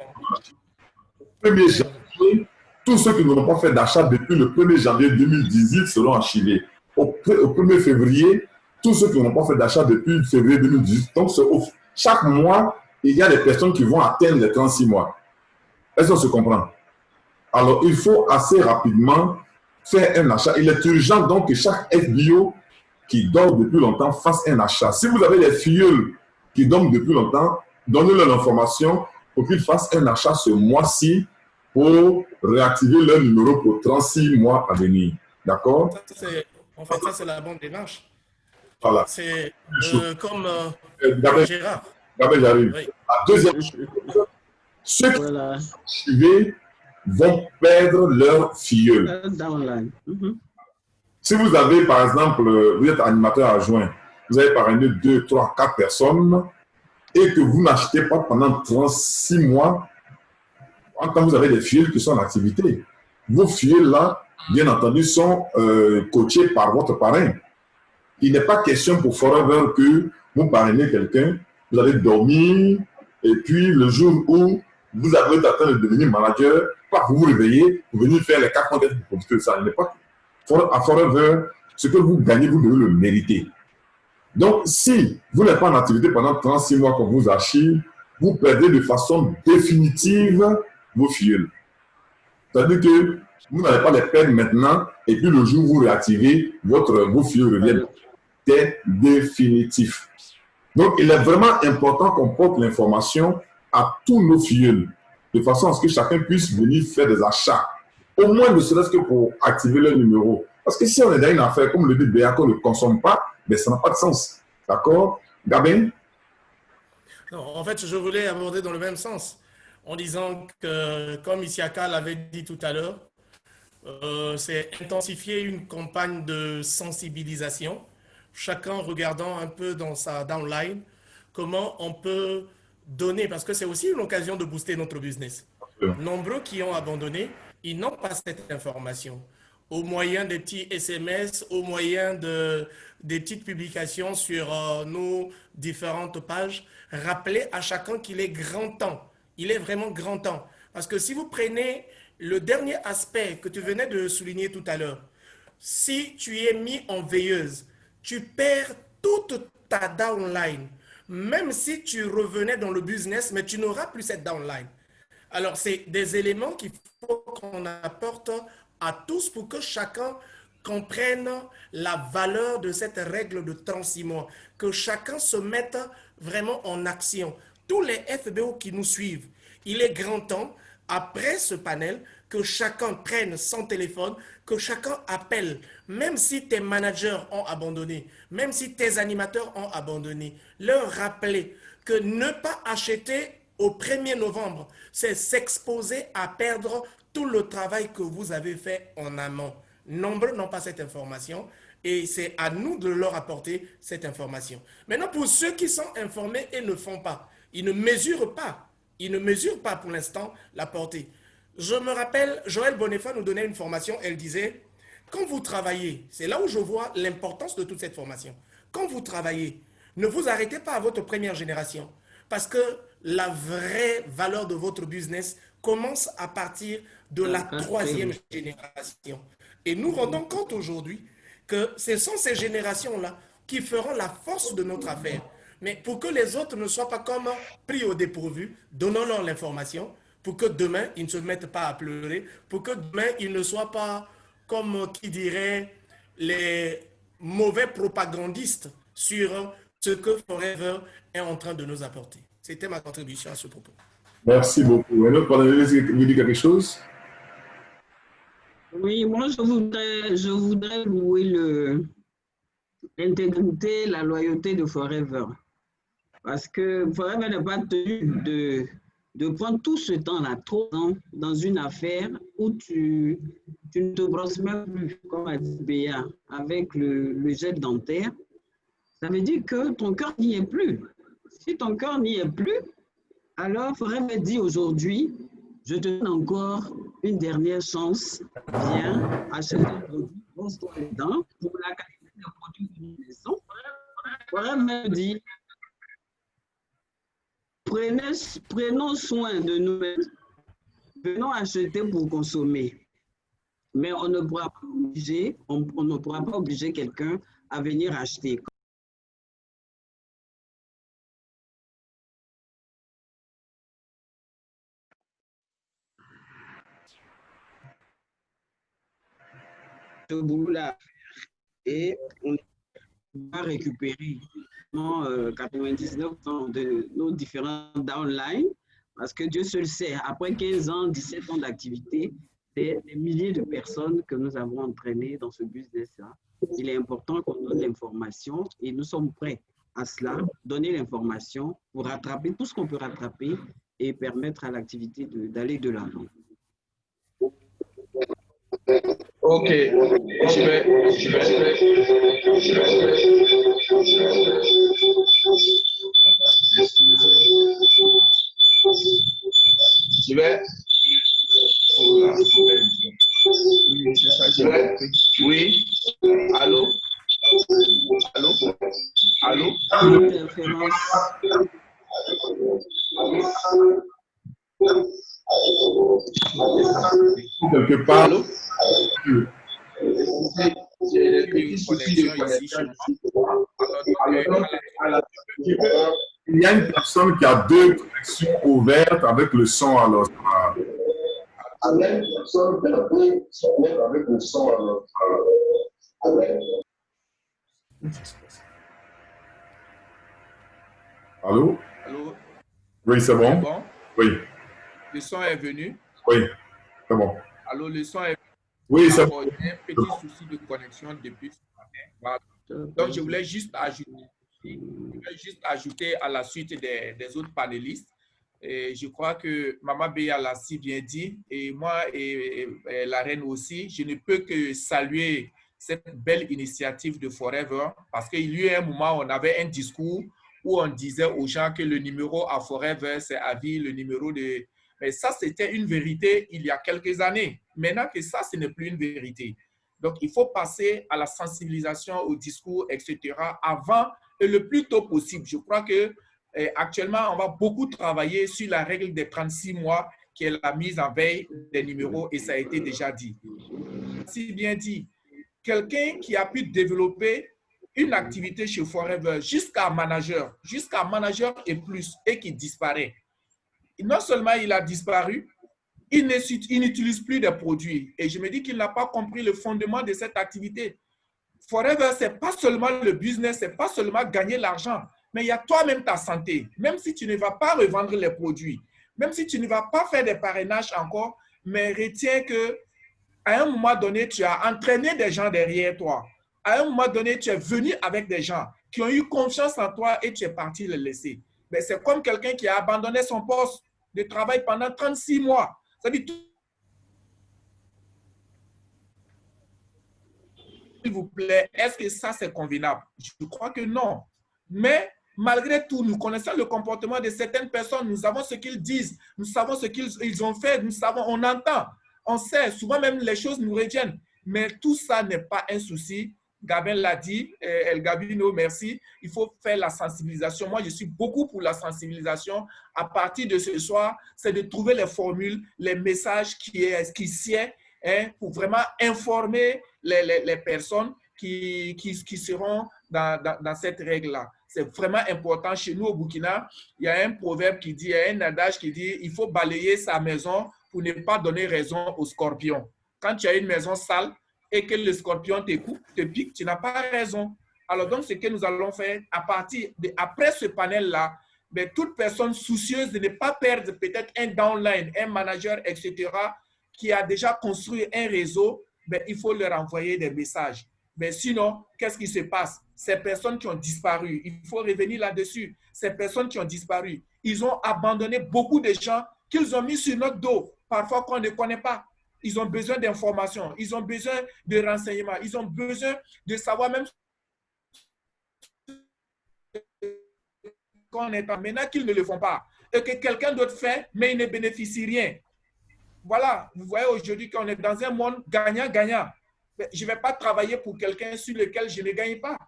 Au 1er janvier, tous ceux qui n'ont pas fait d'achat depuis le 1er janvier 2018 seront archivés. Au 1er février, tous ceux qui n'ont pas fait d'achat depuis février 2018. Donc, chaque mois, il y a des personnes qui vont atteindre les 36 mois. Est-ce qu'on se comprend? Alors, il faut assez rapidement faire un achat. Il est urgent donc que chaque FBO qui dort depuis longtemps fasse un achat. Si vous avez des filleuls qui dorment depuis longtemps, donnez-leur l'information pour qu'ils fassent un achat ce mois-ci pour réactiver leur numéro pour 36 mois à venir. D'accord? En fait, ça, c'est la bonne démarche. Voilà. C'est comme Gérard. Gabriel, j'arrive. Oui. La deuxième chose, ceux qui sont archivés vont perdre leur filleul. Si vous avez, par exemple, vous êtes animateur adjoint, vous avez parrainé 2, 3, 4 personnes et que vous n'achetez pas pendant 36 mois, quand vous avez des filleuls qui sont en activité, vos filleuls-là, bien entendu, sont coachés par votre parrain. Il n'est pas question pour Forever que vous parrainez quelqu'un, vous allez dormir, et puis le jour où vous avez atteint de devenir manager, vous vous réveillez, vous venez faire les 4 mois d'être producteur. Ça n'est pas. À Forever, ce que vous gagnez, vous devez le mériter. Donc, si vous n'êtes pas en activité pendant 36 mois qu'on vous archive, vous perdez de façon définitive vos filleuls. C'est-à-dire que vous n'allez pas les perdre maintenant, et puis le jour où vous réactivez, vos filleuls reviennent. C'est définitif. Donc, il est vraiment important qu'on porte l'information à tous nos filleuls, de façon à ce que chacun puisse venir faire des achats. Au moins, ne serait-ce que pour activer leur numéro. Parce que si on est dans une affaire, comme le dit Béa, qu'on ne consomme pas, ben, ça n'a pas de sens. D'accord? Gabin? En fait, je voulais aborder dans le même sens, en disant que, comme Isiaka l'avait dit tout à l'heure, c'est intensifier une campagne de sensibilisation, chacun regardant un peu dans sa downline, comment on peut donner, parce que c'est aussi une occasion de booster notre business. Nombreux qui ont abandonné, ils n'ont pas cette information. Au moyen des petits SMS, au moyen des petites publications sur nos différentes pages, rappelez à chacun qu'il est grand temps. Il est vraiment grand temps. Parce que si vous prenez le dernier aspect que tu venais de souligner tout à l'heure, si tu es mis en veilleuse, tu perds toute ta downline. Même si tu revenais dans le business, mais tu n'auras plus cette downline. Alors, c'est des éléments qu'il faut qu'on apporte à tous pour que chacun comprenne la valeur de cette règle de 36 mois, que chacun se mette vraiment en action. Tous les FBO qui nous suivent, il est grand temps, après ce panel, que chacun prenne son téléphone, que chacun appelle, même si tes managers ont abandonné, même si tes animateurs ont abandonné, leur rappeler que ne pas acheter au 1er novembre, c'est s'exposer à perdre tout le travail que vous avez fait en amont. Nombreux n'ont pas cette information et c'est à nous de leur apporter cette information. Maintenant, pour ceux qui sont informés et ne font pas, ils ne mesurent pas pour l'instant la portée. Je me rappelle, Joël Bonifa nous donnait une formation, elle disait, quand vous travaillez, c'est là où je vois l'importance de toute cette formation. Quand vous travaillez, ne vous arrêtez pas à votre première génération parce que la vraie valeur de votre business commence à partir de la 3e génération. Et nous rendons compte aujourd'hui que ce sont ces générations-là qui feront la force de notre affaire. Mais pour que les autres ne soient pas comme pris au dépourvu, donnons-leur l'information pour que demain, ils ne se mettent pas à pleurer, pour que demain, ils ne soient pas, comme qui dirait, les mauvais propagandistes sur ce que Forever est en train de nous apporter. C'était ma contribution à ce propos. Merci beaucoup. Un autre panéliste vous dit quelque chose? Oui, moi, je voudrais louer l'intégrité, la loyauté de Forever. Parce que Forever n'a pas tenu de prendre tout ce temps-là, trop de temps, dans une affaire où tu ne te brosses même plus, comme a dit Béa, avec le gel dentaire. Ça veut dire que ton cœur n'y est plus. Si ton cœur n'y est plus, alors Forever dit aujourd'hui, je te donne encore une dernière chance. Viens, achète un produit, brosse-toi les dents pour la qualité des produits de la maison. Forever dit, prenons soin de nous-mêmes, venons acheter pour consommer. Mais on ne pourra pas obliger quelqu'un à venir acheter. Ce boulot-là et on va récupérer 99% de nos différents downlines parce que Dieu seul sait, après 15 ans, 17 ans d'activité, c'est des milliers de personnes que nous avons entraînées dans ce business-là. Il est important qu'on donne l'information et nous sommes prêts à cela, donner l'information pour rattraper tout ce qu'on peut rattraper et permettre à l'activité d'aller de l'avant. Ok, je vais. Oui. Allô? Allô? Allô? Quelque part. Allô? J'ai une connexion ici chez moi. Il y a une personne qui a 2 connexions ouvertes avec le son alors. Il y a une personne qui a 2 connexions ouvertes avec le son alors. Allô? Allô? Oui, c'est bon? Bon? Oui. Le son est venu? Oui, c'est bon. Allô, le son est venu? Oui, c'est bon. Il y a un petit souci de connexion depuis ce matin. Voilà. Donc, je voulais juste ajouter à la suite des autres panélistes. Et je crois que Maman Béa l'a si bien dit, et moi et la reine aussi, je ne peux que saluer cette belle initiative de Forever, parce qu'il y a eu un moment où on avait un discours où on disait aux gens que le numéro à Forever, c'est à vie, le numéro de... Mais ça, c'était une vérité il y a quelques années. Maintenant que ça, ce n'est plus une vérité. Donc, il faut passer à la sensibilisation, au discours, etc., avant et le plus tôt possible. Je crois que actuellement, on va beaucoup travailler sur la règle des 36 mois, qui est la mise en veille des numéros, et ça a été déjà dit. Si bien dit, quelqu'un qui a pu développer une activité chez Forever jusqu'à manager et plus, et qui disparaît. non seulement il a disparu, il n'utilise plus de produits. Et je me dis qu'il n'a pas compris le fondement de cette activité. Forever, ce n'est pas seulement le business, ce n'est pas seulement gagner l'argent, mais il y a toi-même ta santé. Même si tu ne vas pas revendre les produits, même si tu ne vas pas faire des parrainages encore, mais retiens que à un moment donné, tu as entraîné des gens derrière toi. À un moment donné, tu es venu avec des gens qui ont eu confiance en toi et tu es parti les laisser. Mais c'est comme quelqu'un qui a abandonné son poste de travail pendant 36 mois. Ça veut dire, s'il vous plaît, est-ce que ça c'est convenable? Je crois que non. Mais malgré tout, nous connaissons le comportement de certaines personnes, nous savons ce qu'ils disent, nous savons ce qu'ils ont fait, nous savons, on entend, on sait, souvent même les choses nous reviennent. Mais tout ça n'est pas un souci. Gabin l'a dit, El Gabino, merci. Il faut faire la sensibilisation. Moi, je suis beaucoup pour la sensibilisation. À partir de ce soir, c'est de trouver les formules, les messages qui sied, hein, pour vraiment informer les personnes qui seront dans cette règle-là. C'est vraiment important. Chez nous, au Burkina, il y a un proverbe qui dit, il y a un adage qui dit, il faut balayer sa maison pour ne pas donner raison aux scorpions. Quand tu as une maison sale et que le scorpion te pique, tu n'as pas raison. Alors donc, ce que nous allons faire, après ce panel-là, ben, toute personne soucieuse de ne pas perdre peut-être un downline, un manager, etc., qui a déjà construit un réseau, ben, il faut leur envoyer des messages. Mais sinon, qu'est-ce qui se passe? Ces personnes qui ont disparu, il faut revenir là-dessus. Ces personnes qui ont disparu, ils ont abandonné beaucoup de gens qu'ils ont mis sur notre dos, parfois qu'on ne connaît pas. Ils ont besoin d'informations, ils ont besoin de renseignements, ils ont besoin de savoir même qu'on est en maintenant qu'ils ne le font pas et que quelqu'un d'autre fait, mais il ne bénéficie rien. Voilà, vous voyez aujourd'hui qu'on est dans un monde gagnant-gagnant. Je ne vais pas travailler pour quelqu'un sur lequel je ne gagne pas.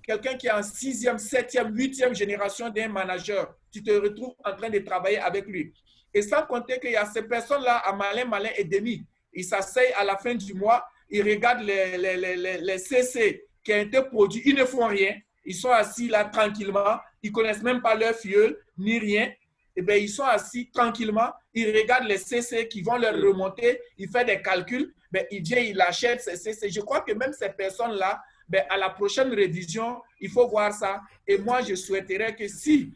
Quelqu'un qui est en 6e, 7e, 8e génération d'un manager, tu te retrouves en train de travailler avec lui. Et sans compter qu'il y a ces personnes-là à malin et demi. Ils s'asseyent à la fin du mois, ils regardent les CC qui ont été produits, ils ne font rien. Ils sont assis là tranquillement, ils ne connaissent même pas leur filleul, ni rien. Eh bien, ils sont assis tranquillement, ils regardent les CC qui vont leur remonter, ils font des calculs, ben, ils viennent, ils achètent ces CC. Je crois que même ces personnes-là, ben, à la prochaine révision, il faut voir ça. Et moi, je souhaiterais que si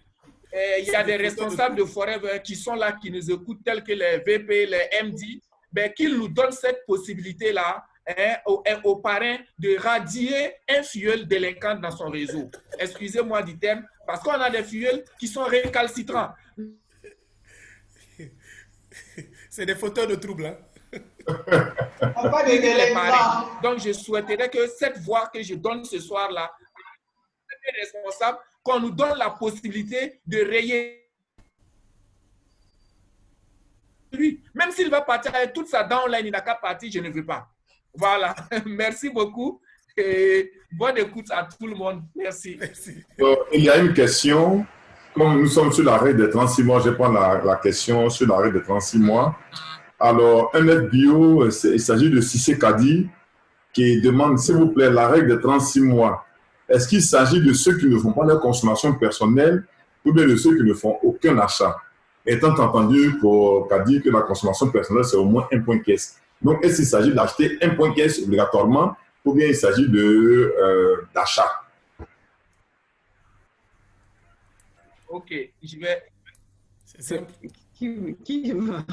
il y a des responsables de Forever qui sont là, qui nous écoutent, tels que les VP, les MD, ben, qu'ils nous donnent cette possibilité-là, hein, aux parrains de radier un filleul délinquant dans son réseau. Excusez-moi du terme, parce qu'on a des filleuls qui sont récalcitrants. C'est des fauteurs de troubles, hein? Pas de délinquants. Donc, je souhaiterais que cette voix que je donne ce soir-là, les responsables, qu'on nous donne la possibilité de rayer lui. Même s'il va partir avec toute sa downline, il n'a qu'à partir, je ne veux pas. Voilà. Merci beaucoup. Et bonne écoute à tout le monde. Merci. Il y a une question. Comme nous sommes sur la règle des 36 mois, je prends la question sur la règle des 36 mois. Alors, un FBO, il s'agit de Cissé Kadi qui demande, s'il vous plaît, la règle des 36 mois. Est-ce qu'il s'agit de ceux qui ne font pas leur consommation personnelle ou bien de ceux qui ne font aucun achat? Étant entendu pour Kadi que la consommation personnelle, c'est au moins un point caisse. Donc, est-ce qu'il s'agit d'acheter un point caisse obligatoirement ou bien il s'agit d'achat? Ok, je vais... C'est simple. Qui va?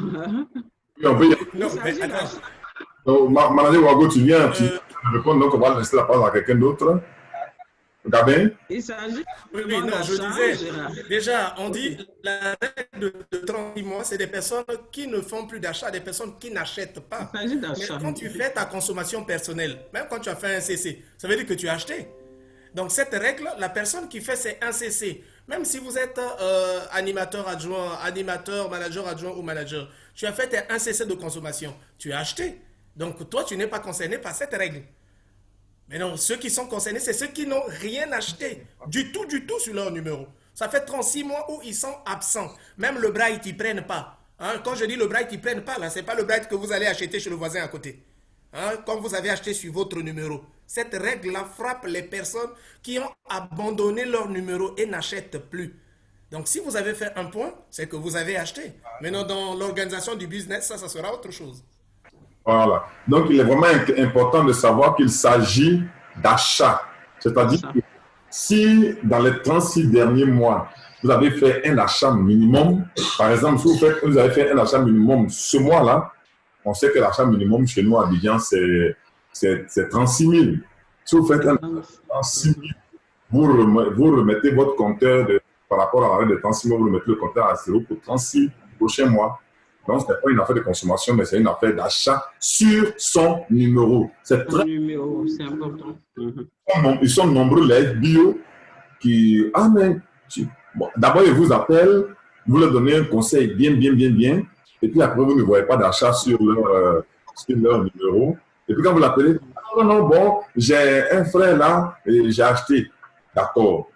Manager Wago, tu viens, tu réponds, donc on va laisser la parole à quelqu'un d'autre. Gabin? Il s'agit Oui, non, je disais, déjà, on dit la règle de 36 mois, c'est des personnes qui ne font plus d'achat, des personnes qui n'achètent pas. Mais quand tu fais ta consommation personnelle, même quand tu as fait un CC, ça veut dire que tu as acheté. Donc, cette règle, la personne qui fait c'est un CC. Même si vous êtes animateur adjoint, animateur, manager adjoint ou manager, tu as fait un CC de consommation, tu as acheté. Donc, toi, tu n'es pas concerné par cette règle. Mais non, ceux qui sont concernés, c'est ceux qui n'ont rien acheté du tout sur leur numéro. Ça fait 36 mois où ils sont absents. Même le Bright, ils ne prennent pas. Hein? Quand je dis le Bright, ils ne prennent pas, là, ce n'est pas le Bright que vous allez acheter chez le voisin à côté. Hein? Quand vous avez acheté sur votre numéro. Cette règle-là frappe les personnes qui ont abandonné leur numéro et n'achètent plus. Donc, si vous avez fait un point, c'est que vous avez acheté. Maintenant, dans l'organisation du business, ça sera autre chose. Voilà. Donc, il est vraiment important de savoir qu'il s'agit d'achat. C'est-à-dire que si dans les 36 derniers mois, vous avez fait un achat minimum, par exemple, si vous avez fait un achat minimum ce mois-là, on sait que l'achat minimum chez nous à Abidjan, c'est 36 000. Si vous faites un achat de 36 000, vous remettez votre compteur par rapport à l'arrêt de 36 000, vous remettez le compteur à 0 pour 36 prochains mois. Donc, ce n'est pas une affaire de consommation, mais c'est une affaire d'achat sur son numéro. C'est très numéro, c'est important. Ils sont nombreux, les FBO, qui... Ah, mais... Bon, d'abord, ils vous appellent, vous leur donnez un conseil bien, et puis après, vous ne voyez pas d'achat sur leur numéro. Et puis, quand vous l'appelez, ah, non, bon, j'ai un frère là, et j'ai acheté. D'accord.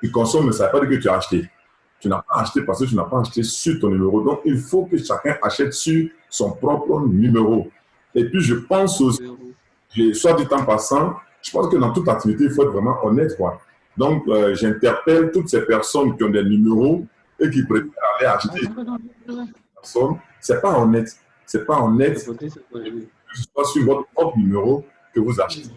Tu consommes, mais ça ne veut pas dire que tu as acheté. Tu n'as pas acheté parce que tu n'as pas acheté sur ton numéro. Donc, il faut que chacun achète sur son propre numéro. Et puis, je pense aussi, soit dit en passant, je pense que dans toute activité, il faut être vraiment honnête, quoi. Donc, j'interpelle toutes ces personnes qui ont des numéros et qui préfèrent aller acheter personne. C'est pas honnête. C'est pas honnête que ce soit sur votre propre numéro que vous achetez.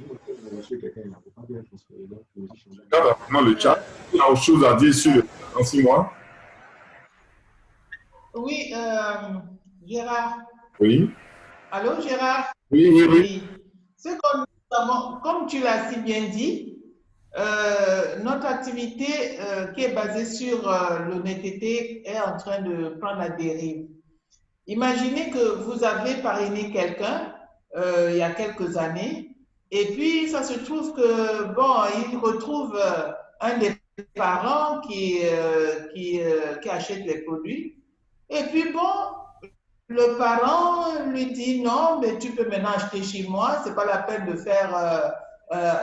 Regarde maintenant le chat. Il y a autre chose à dire sur le 36 mois. Oui, Gérard. Oui. Allô, Gérard? Oui. C'est comme tu l'as si bien dit, notre activité qui est basée sur l'honnêteté est en train de prendre la dérive. Imaginez que vous avez parrainé quelqu'un il y a quelques années, et puis ça se trouve que, bon, il retrouve un des parents qui achète les produits, et puis bon, le parent lui dit non, mais tu peux maintenant acheter chez moi, c'est pas la peine de faire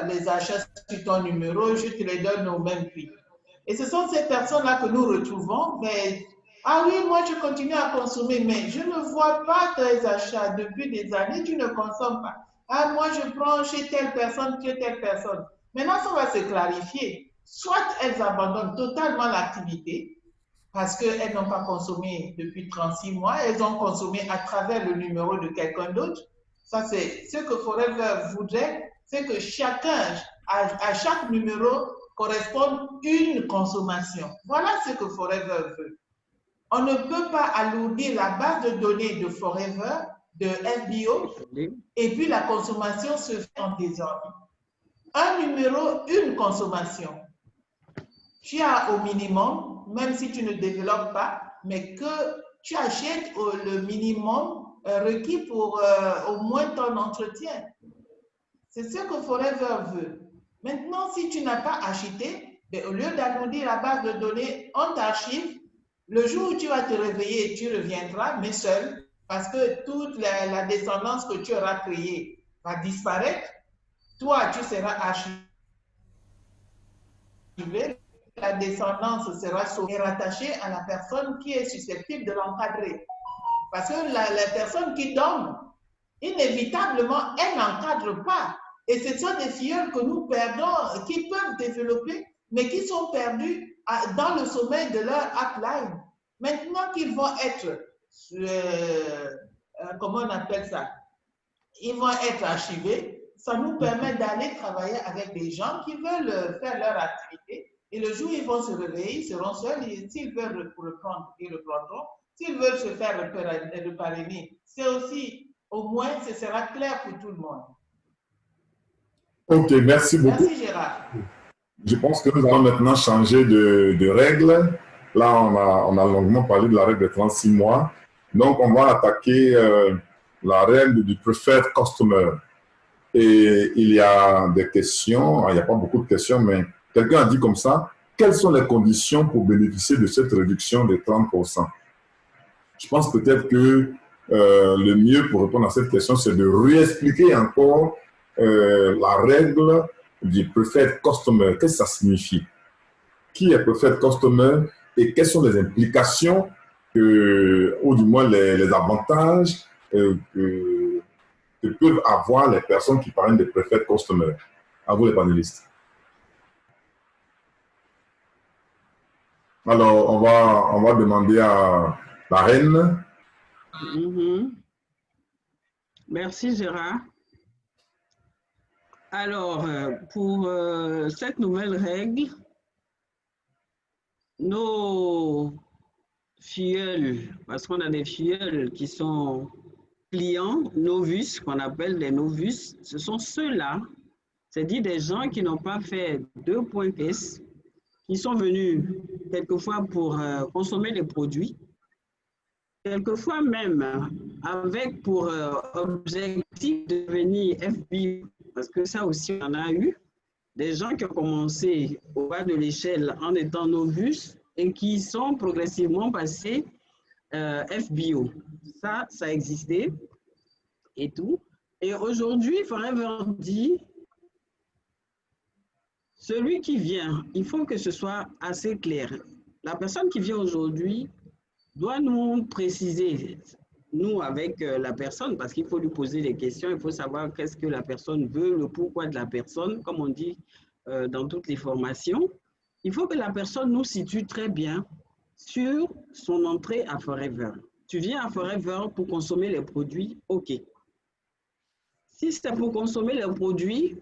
les achats sur ton numéro, je te les donne au même prix. Et ce sont ces personnes-là que nous retrouvons, mais ah oui, moi je continue à consommer, mais je ne vois pas tes achats depuis des années, tu ne consommes pas. Ah, moi je prends chez telle personne. Maintenant, ça va se clarifier. Soit elles abandonnent totalement l'activité, parce qu'elles n'ont pas consommé depuis 36 mois, elles ont consommé à travers le numéro de quelqu'un d'autre. Ça, c'est ce que Forever voudrait, c'est que chacun, à chaque numéro, corresponde une consommation. Voilà ce que Forever veut. On ne peut pas alourdir la base de données de Forever, de FBO, et puis la consommation se fait en désordre. Un numéro, une consommation. Tu as au minimum, même si tu ne développes pas, mais que tu achètes le minimum requis pour au moins ton entretien. C'est ce que Forever veut. Maintenant, si tu n'as pas acheté, ben, au lieu d'agrandir la base de données, on t'archive. Le jour où tu vas te réveiller, tu reviendras, mais seul, parce que toute la descendance que tu auras créée va disparaître. Toi, tu seras archivé. La descendance sera rattachée à la personne qui est susceptible de l'encadrer. Parce que la personne qui donne, inévitablement, elle n'encadre pas. Et ce sont des filleuls que nous perdons, qui peuvent développer, mais qui sont perdus dans le sommet de leur upline. Maintenant qu'ils vont être, comment on appelle ça? Ils vont être archivés. Ça nous permet d'aller travailler avec des gens qui veulent faire leur activité. Et le jour où ils vont se réveiller, ils seront seuls. S'ils veulent reprendre, ils reprendront. S'ils veulent se faire reparrainer, c'est aussi, au moins, ce sera clair pour tout le monde. Ok, merci beaucoup. Merci Gérard. Je pense que nous allons maintenant changer de règle. Là, on a longuement parlé de la règle de 36 mois. Donc, on va attaquer la règle du preferred customer. Et il y a des questions, il n'y a pas beaucoup de questions, mais quelqu'un a dit comme ça, quelles sont les conditions pour bénéficier de cette réduction de 30%? Je pense peut-être que le mieux pour répondre à cette question, c'est de réexpliquer encore la règle du preferred customer. Qu'est-ce que ça signifie? Qui est preferred customer et quelles sont les implications ou du moins les avantages que peuvent avoir les personnes qui parlent de preferred customer? À vous les panélistes. Alors, on va demander à la reine. Merci Gérard. Alors, pour cette nouvelle règle, nos filleuls, parce qu'on a des filleuls qui sont clients, novices, qu'on appelle des novices, ce sont ceux-là, c'est-à-dire des gens qui n'ont pas fait 2 points caisse, qui sont venus quelquefois pour consommer les produits, quelquefois même avec pour objectif de devenir FBO, parce que ça aussi on en a eu, des gens qui ont commencé au bas de l'échelle en étant novices et qui sont progressivement passés FBO. Ça a existé et tout. Et aujourd'hui, Forever dit, celui qui vient, il faut que ce soit assez clair. La personne qui vient aujourd'hui doit nous préciser, nous avec la personne, parce qu'il faut lui poser des questions, il faut savoir qu'est-ce que la personne veut, le pourquoi de la personne, comme on dit dans toutes les formations. Il faut que la personne nous situe très bien sur son entrée à Forever. Tu viens à Forever pour consommer les produits, ok. Si c'est pour consommer les produits,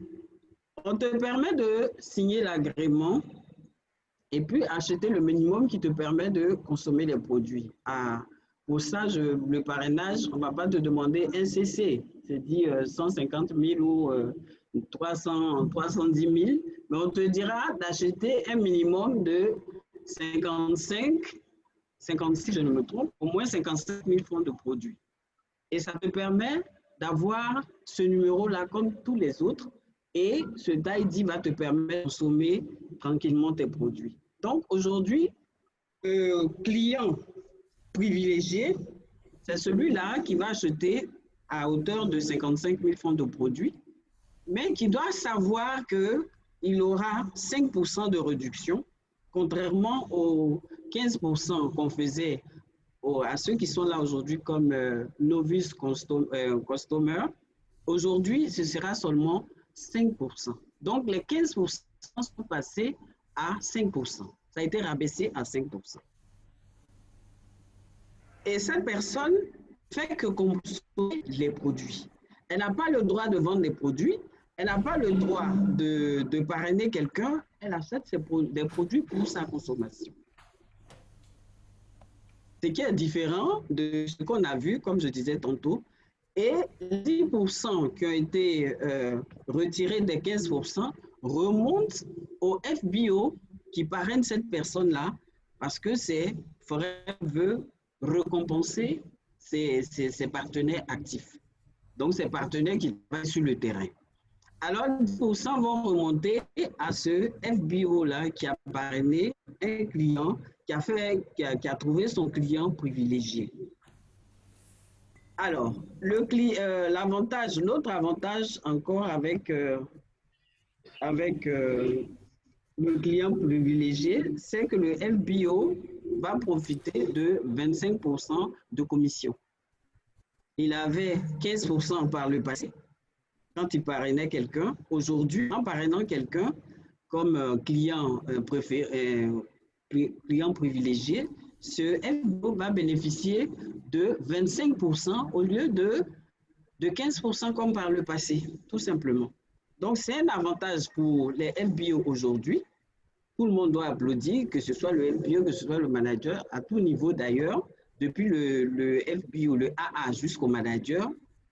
on te permet de signer l'agrément et puis acheter le minimum qui te permet de consommer les produits. Pour ça, le parrainage, on ne va pas te demander un CC, c'est-à-dire 150 000 ou 310 000, mais on te dira d'acheter un minimum de 56, je ne me trompe, au moins 55 000 francs de produits. Et ça te permet d'avoir ce numéro-là comme tous les autres, et ce DID va te permettre de consommer tranquillement tes produits. Donc aujourd'hui, le client privilégié, c'est celui-là qui va acheter à hauteur de 55 000 francs de produits, mais qui doit savoir qu'il aura 5% de réduction, contrairement aux 15% qu'on faisait à ceux qui sont là aujourd'hui comme novice customer. Aujourd'hui, ce sera seulement 5%. Donc, les 15% sont passés à 5%. Ça a été rabaissé à 5%. Et cette personne fait que consommer les produits. Elle n'a pas le droit de vendre des produits, elle n'a pas le droit de parrainer quelqu'un, elle achète des produits pour sa consommation. Ce qui est différent de ce qu'on a vu, comme je disais tantôt, et 10% qui ont été retirés des 15% remontent au FBO qui parraine cette personne-là parce que Forever veut récompenser ses partenaires actifs. Donc, ces partenaires qui travaillent sur le terrain. Alors, 10% vont remonter à ce FBO-là qui a parrainé un client qui a trouvé son client privilégié. Alors, l'autre avantage encore avec le client privilégié, c'est que le FBO va profiter de 25% de commission. Il avait 15% par le passé quand il parrainait quelqu'un. Aujourd'hui, en parrainant quelqu'un comme client privilégié, ce FBO va bénéficier de 25% au lieu de 15% comme par le passé, tout simplement. Donc, c'est un avantage pour les FBO aujourd'hui. Tout le monde doit applaudir, que ce soit le FBO, que ce soit le manager, à tout niveau d'ailleurs, depuis le FBO, le AA jusqu'au manager,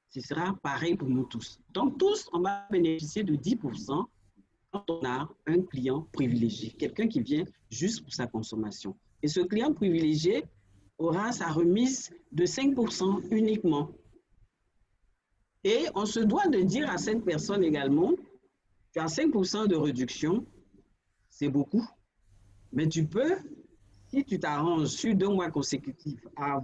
ce sera pareil pour nous tous. Donc, tous, on va bénéficier de 10% quand on a un client privilégié, quelqu'un qui vient juste pour sa consommation. Et ce client privilégié aura sa remise de 5% uniquement. Et on se doit de dire à cette personne également, tu as 5% de réduction, c'est beaucoup, mais tu peux, si tu t'arranges sur 2 mois consécutifs à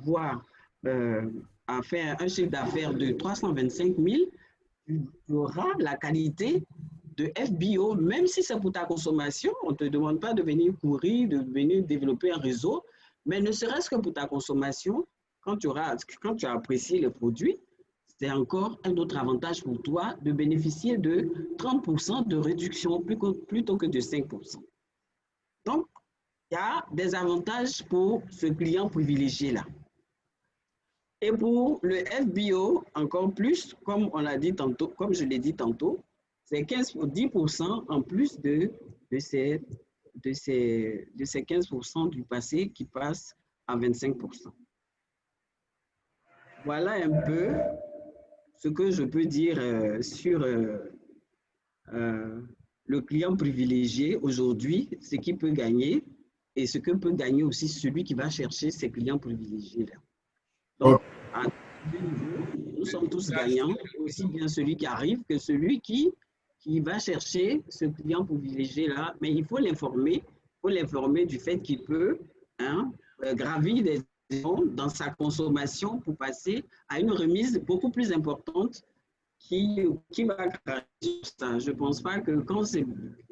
faire un chiffre d'affaires de 325 000, tu auras la qualité de FBO, même si c'est pour ta consommation. On ne te demande pas de venir courir, de venir développer un réseau, mais ne serait-ce que pour ta consommation, quand tu as apprécié le produit, c'est encore un autre avantage pour toi de bénéficier de 30% de réduction plutôt que de 5%. Donc, il y a des avantages pour ce client privilégié-là. Et pour le FBO, encore plus, comme on l'a dit tantôt, comme je l'ai dit tantôt, c'est 10% en plus de ces 15% du passé qui passent à 25%. Voilà un peu ce que je peux dire sur le client privilégié aujourd'hui, ce qu'il peut gagner et ce que peut gagner aussi celui qui va chercher ces clients privilégiés-là. Donc, à deux niveaux, nous sommes tous gagnants, aussi bien celui qui arrive que celui qui va chercher ce client privilégié-là. Mais il faut l'informer du fait qu'il peut gravir des échelons dans sa consommation pour passer à une remise beaucoup plus importante qui va gravir ça. Je ne pense pas que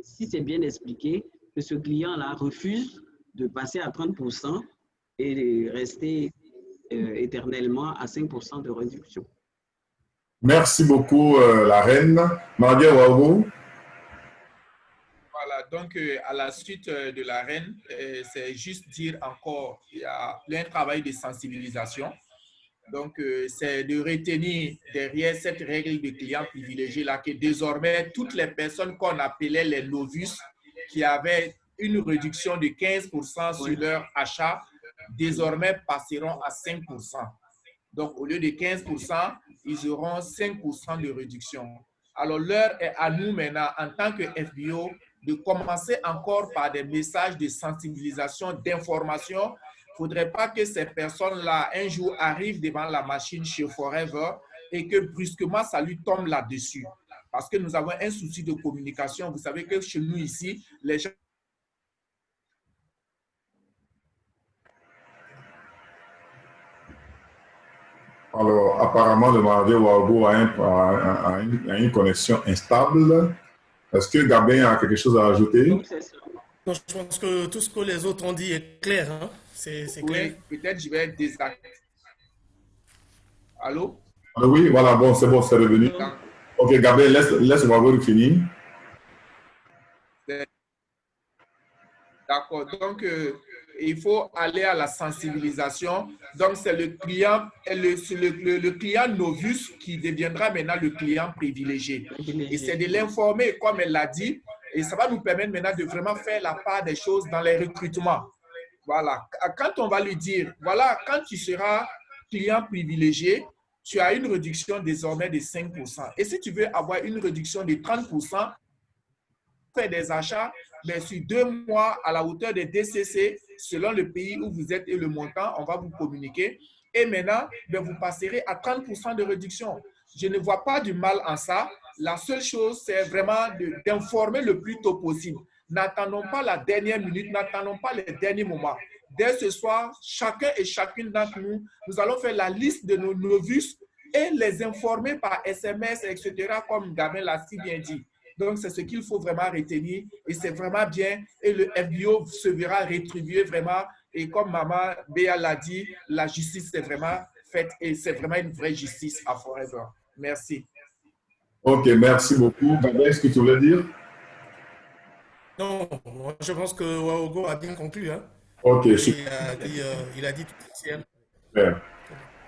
si c'est bien expliqué, que ce client-là refuse de passer à 30% et rester éternellement à 5% de réduction. Merci beaucoup, la reine. Nadia Ouago. Voilà, donc à la suite de la reine, c'est juste dire encore, il y a un travail de sensibilisation. Donc, c'est de retenir derrière cette règle de client privilégié-là que désormais, toutes les personnes qu'on appelait les novices, qui avaient une réduction de 15% sur leur achat, désormais passeront à 5%. Donc, au lieu de 15%, ils auront 5% de réduction. Alors, l'heure est à nous maintenant, en tant que FBO, de commencer encore par des messages de sensibilisation, d'information. Il ne faudrait pas que ces personnes-là, un jour, arrivent devant la machine chez Forever et que brusquement, ça lui tombe là-dessus. Parce que nous avons un souci de communication. Vous savez que chez nous ici, les gens... Alors, apparemment, le Nadia Ouago a une connexion instable. Est-ce que Gabin a quelque chose à ajouter? Non, je pense que tout ce que les autres ont dit est clair. Hein? C'est clair. Oui, peut-être je vais désactiver. Allô? Oui, voilà, bon, c'est revenu. Ok, Gabin, laisse Ouago finir. D'accord, donc il faut aller à la sensibilisation. Donc, c'est le client, le client novice qui deviendra maintenant le client privilégié. Et c'est de l'informer, comme elle l'a dit, et ça va nous permettre maintenant de vraiment faire la part des choses dans les recrutements. Voilà, quand on va lui dire, voilà, quand tu seras client privilégié, tu as une réduction désormais de 5%. Et si tu veux avoir une réduction de 30%, faire des achats, mais sur 2 mois à la hauteur des DCC, selon le pays où vous êtes et le montant, on va vous communiquer. Et maintenant, vous passerez à 30% de réduction. Je ne vois pas du mal en ça. La seule chose, c'est vraiment d'informer le plus tôt possible. N'attendons pas la dernière minute, n'attendons pas les derniers moments. Dès ce soir, chacun et chacune d'entre nous, nous allons faire la liste de nos novices et les informer par SMS, etc., comme Gabin l'a si bien dit. Donc, c'est ce qu'il faut vraiment retenir et c'est vraiment bien. Et le FBO se verra rétribué vraiment. Et comme Maman Béa l'a dit, la justice est vraiment faite et c'est vraiment une vraie justice à Forever. Merci. Ok, merci beaucoup. Gabin, est-ce que tu voulais dire? Non, moi, je pense que Ouago a bien conclu. Hein? Ok, il a dit tout essentiel.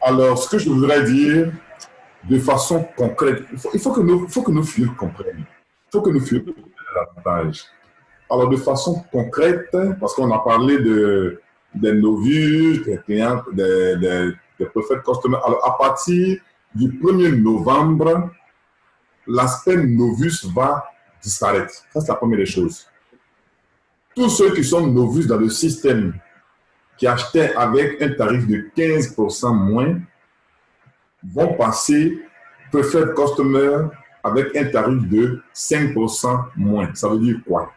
Alors, ce que je voudrais dire de façon concrète, il faut que nos filles comprennent. Il faut que nous fûmes davantage. Alors, de façon concrète, parce qu'on a parlé des novices, des clients, des preferred customers. Alors, à partir du 1er novembre, l'aspect novice va disparaître. Ça, c'est la première des choses. Tous ceux qui sont novices dans le système, qui achetaient avec un tarif de 15% moins, vont passer preferred customer avec un tarif de 5% moins. Ça veut dire quoi?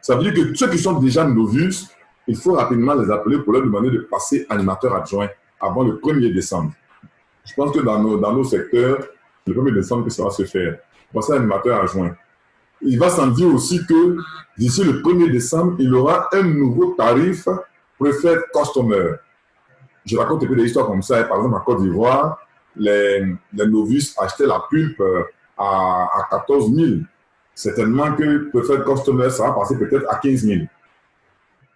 Ça veut dire que ceux qui sont déjà novices, il faut rapidement les appeler pour leur demander de passer animateur adjoint avant le 1er décembre. Je pense que dans nos secteurs, le 1er décembre, que ça va se faire. Passer animateur adjoint. Il va s'en dire aussi que d'ici le 1er décembre, il y aura un nouveau tarif preferred customer. Je raconte un peu des histoires comme ça. Par exemple, en Côte d'Ivoire, les novices achetaient la pulpe à 14 000. Certainement que preferred customer, ça va passer peut-être à 15 000.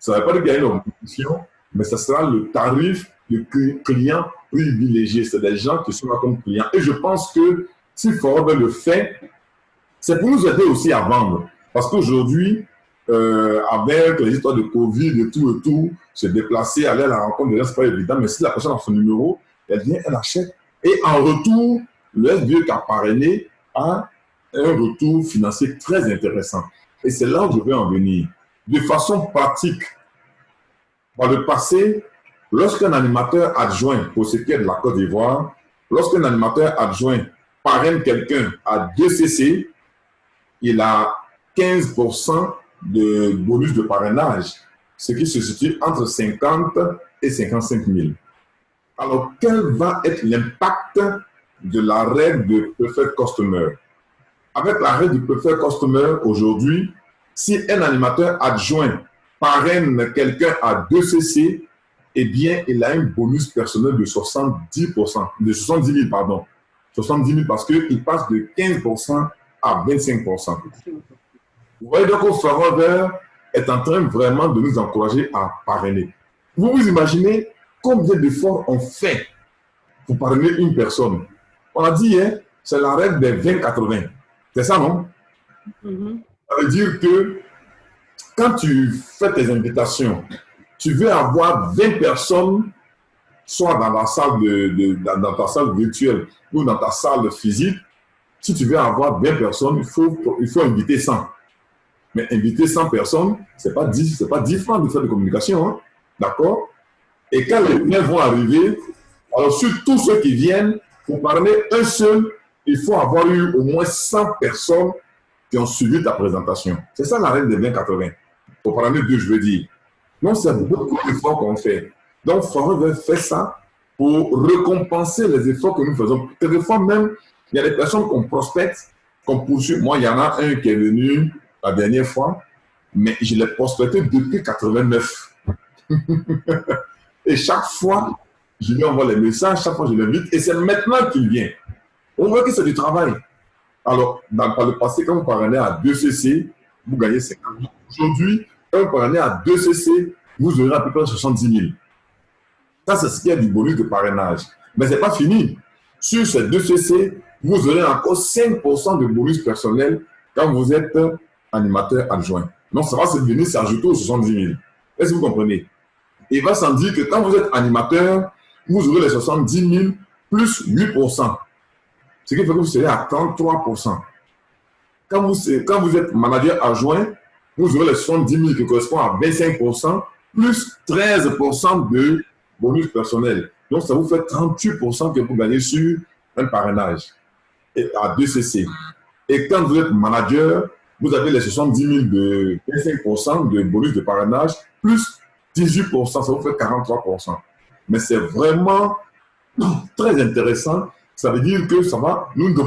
Ça ne veut pas dire qu'il y a une augmentation, mais ça sera le tarif de client privilégié. C'est des gens qui sont là comme clients. Et je pense que si Forever le fait, c'est pour nous aider aussi à vendre. Parce qu'aujourd'hui, avec les histoires de Covid et tout, se déplacer, aller à la rencontre des gens, ce n'est pas évident. Mais si la personne a son numéro, elle vient, elle achète. Et en retour, le FBE qui a parrainé a un retour financier très intéressant. Et c'est là où je vais en venir. De façon pratique, par le passé, lorsqu'un animateur adjoint, pour ce qui est de la Côte d'Ivoire, lorsqu'un animateur adjoint parraine quelqu'un à 2 CC, il a 15% de bonus de parrainage, ce qui se situe entre 50 et 55 000. Alors, quel va être l'impact de la règle de Preferred Customer? Avec la règle du Preferred Customer, aujourd'hui, si un animateur adjoint parraine quelqu'un à 2 CC, eh bien, il a un bonus personnel de 70%, de 70 000, pardon. 70 000 parce qu'il passe de 15% à 25%. Vous voyez donc que Forever est en train vraiment de nous encourager à parrainer. Vous vous imaginez combien d'efforts on fait pour parrainer une personne? On a dit, hein, c'est la règle des 20-80. C'est ça, non? Ça veut dire que quand tu fais tes invitations, tu veux avoir 20 personnes, soit dans la salle dans ta salle virtuelle ou dans ta salle physique. Si tu veux avoir 20 personnes, il faut inviter 100. Mais inviter 100 personnes, ce n'est pas 10 francs de frais de communication. Hein? D'accord? Et quand les liens vont arriver, alors sur tous ceux qui viennent, pour parler un seul, il faut avoir eu au moins 100 personnes qui ont suivi ta présentation. C'est ça la règle des 20-80. Pour parler deux, je veux dire. Donc, c'est beaucoup d'efforts qu'on fait. Donc, Forever fait ça pour récompenser les efforts que nous faisons. Quelquefois même, il y a des personnes qu'on prospecte, qu'on poursuit. Moi, il y en a un qui est venu la dernière fois, mais je l'ai prospecté depuis 89. Et chaque fois, je lui envoie les messages, chaque fois je l'invite, et c'est maintenant qu'il vient. On voit que c'est du travail. Alors, par le passé, quand vous parrainez à 2 CC, vous gagnez 50 000. Aujourd'hui, quand vous parrainez à 2 CC, vous aurez à peu près 70 000. Ça, c'est ce qu'il y a du bonus de parrainage. Mais ce n'est pas fini. Sur ces 2 CC, vous aurez encore 5% de bonus personnel quand vous êtes animateur adjoint. Donc, ça va se venir s'ajouter aux 70 000. Est-ce que vous comprenez? Il va sans dire que quand vous êtes animateur, vous aurez les 70 000 plus 8%. Ce qui fait que vous serez à 33%. Quand vous êtes manager adjoint, vous aurez les 70 000 qui correspondent à 25% plus 13% de bonus personnel. Donc, ça vous fait 38% que vous gagnez sur un parrainage à 2 CC. Et quand vous êtes manager, vous avez les 70 000 de 25% de bonus de parrainage plus 18%, ça vous fait 43%. Mais c'est vraiment très intéressant. Ça veut dire que ça va nous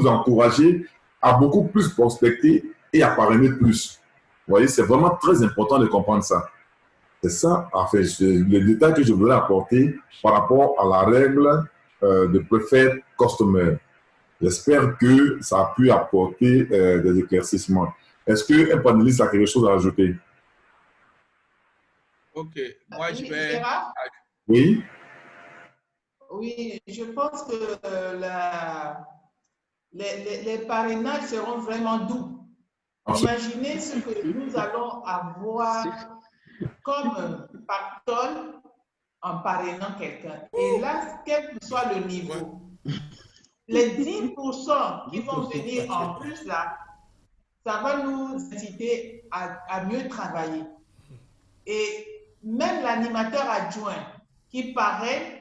encourager à beaucoup plus prospecter et à parrainer plus. Vous voyez, c'est vraiment très important de comprendre ça. C'est ça, en fait, le détail que je voulais apporter par rapport à la règle de Preferred Customer. J'espère que ça a pu apporter des éclaircissements. Est-ce qu'un panéliste a quelque chose à ajouter? Ok, moi je vais... Oui? Oui, je pense que les parrainages seront vraiment doux. Imaginez ce que nous allons avoir comme pactole en parrainant quelqu'un. Et là, quel que soit le niveau, les 10% qui vont venir en plus là, ça va nous inciter à mieux travailler. Et même l'animateur adjoint qui parraine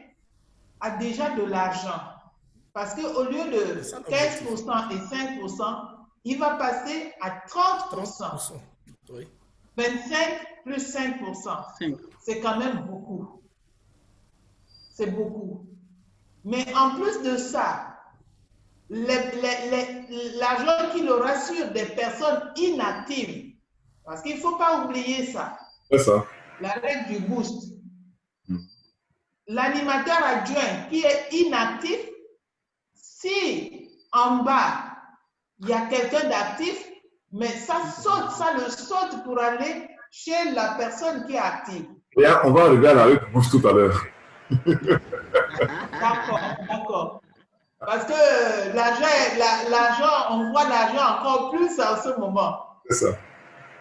a déjà de l'argent. Parce qu'au lieu de 15% et 5%, il va passer à 30%. 25 plus 5%. C'est quand même beaucoup. C'est beaucoup. Mais en plus de ça, l'argent qu'il aura sur des personnes inactives, parce qu'il ne faut pas oublier ça. C'est ça. La règle du boost. L'animateur adjoint qui est inactif, si en bas, il y a quelqu'un d'actif, mais ça saute, ça le saute pour aller chez la personne qui est active. Et on va arriver à la règle boost tout à l'heure. D'accord. Parce que l'argent, on voit l'argent encore plus en ce moment. C'est ça.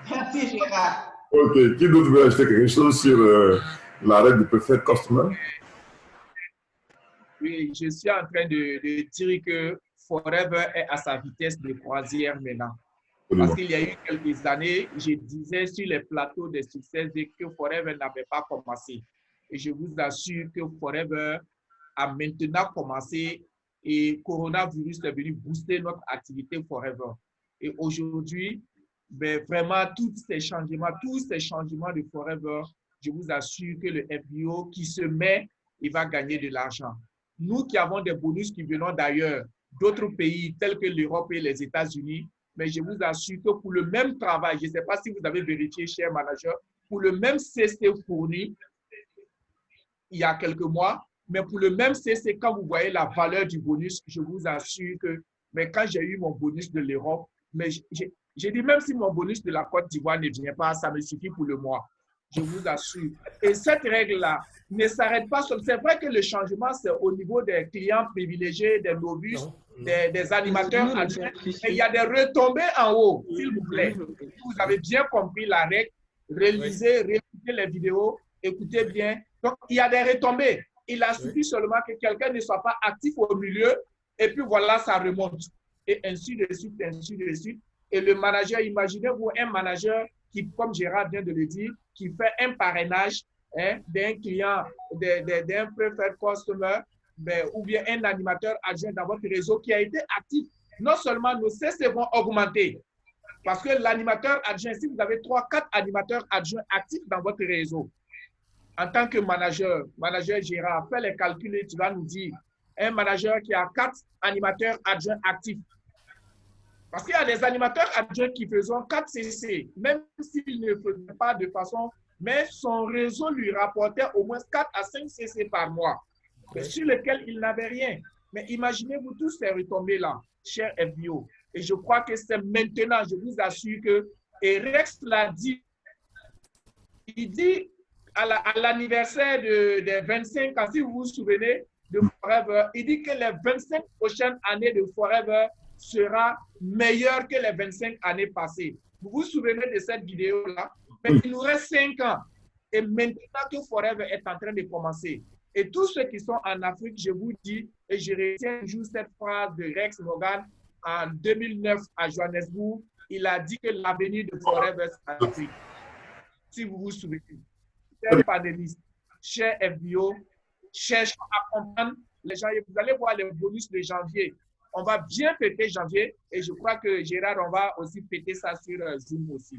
Merci Gérard. Ok, qui d'autre veut ajouter quelque chose sur la règle du preferred customer? Oui, je suis en train de dire que Forever est à sa vitesse de croisière maintenant. Parce qu'il y a eu quelques années, je disais sur les plateaux de succès que Forever n'avait pas commencé. Et je vous assure que Forever a maintenant commencé et coronavirus est venu booster notre activité Forever. Et aujourd'hui, ben vraiment, tous ces changements de Forever, je vous assure que le FBO qui se met, il va gagner de l'argent. Nous qui avons des bonus qui venons d'ailleurs, d'autres pays tels que l'Europe et les États-Unis, mais je vous assure que pour le même travail, je ne sais pas si vous avez vérifié, cher manager, pour le même CC fourni il y a quelques mois, mais pour le même CC, quand vous voyez la valeur du bonus, je vous assure que mais quand j'ai eu mon bonus de l'Europe, mais j'ai dit même si mon bonus de la Côte d'Ivoire ne vient pas, ça me suffit pour le mois. Je vous assure. Et cette règle-là ne s'arrête pas. C'est vrai que le changement, c'est au niveau des clients privilégiés, des novices, des animateurs adjoints. Et il y a des retombées en haut, s'il vous plaît. Vous avez bien compris la règle. Réalisez, réécoutez les vidéos, écoutez bien. Donc, il y a des retombées. Il a suffi seulement que quelqu'un ne soit pas actif au milieu et puis voilà, ça remonte. Et ainsi de suite, ainsi de suite. Et le manager, imaginez-vous un manager qui, comme Gérard vient de le dire, qui fait un parrainage d'un client, d'un preferred customer, ou bien un animateur adjoint dans votre réseau qui a été actif. Non seulement nos CC vont augmenter, parce que l'animateur adjoint, si vous avez 3-4 animateurs adjoints actifs dans votre réseau, en tant que manager Gérard, fais les calculs et tu vas nous dire un manager qui a 4 animateurs adjoints actifs. Parce qu'il y a des animateurs adjoints qui faisaient 4 CC, même s'ils ne faisaient pas de façon, mais son réseau lui rapportait au moins 4 à 5 CC par mois, sur lesquels il n'avait rien. Mais imaginez-vous tous ces retombées-là, cher FBO. Et je crois que c'est maintenant, je vous assure que, et Rex l'a dit, il dit à l'anniversaire des 25 ans, si vous vous souvenez de Forever, il dit que les 25 prochaines années de Forever sera meilleure que les 25 années passées. Vous vous souvenez de cette vidéo-là? Mais il nous reste 5 ans. Et maintenant que Forever est en train de commencer. Et tous ceux qui sont en Afrique, je vous dis, et je retiens toujours cette phrase de Rex Morgan en 2009 à Johannesburg, il a dit que l'avenir de Forever c'est en Afrique. Si vous vous souvenez. Chers panélistes, chers FBO, cherchons à comprendre les gens. Vous allez voir les bonus de janvier. On va bien fêter janvier et je crois que Gérard, on va aussi fêter ça sur Zoom aussi.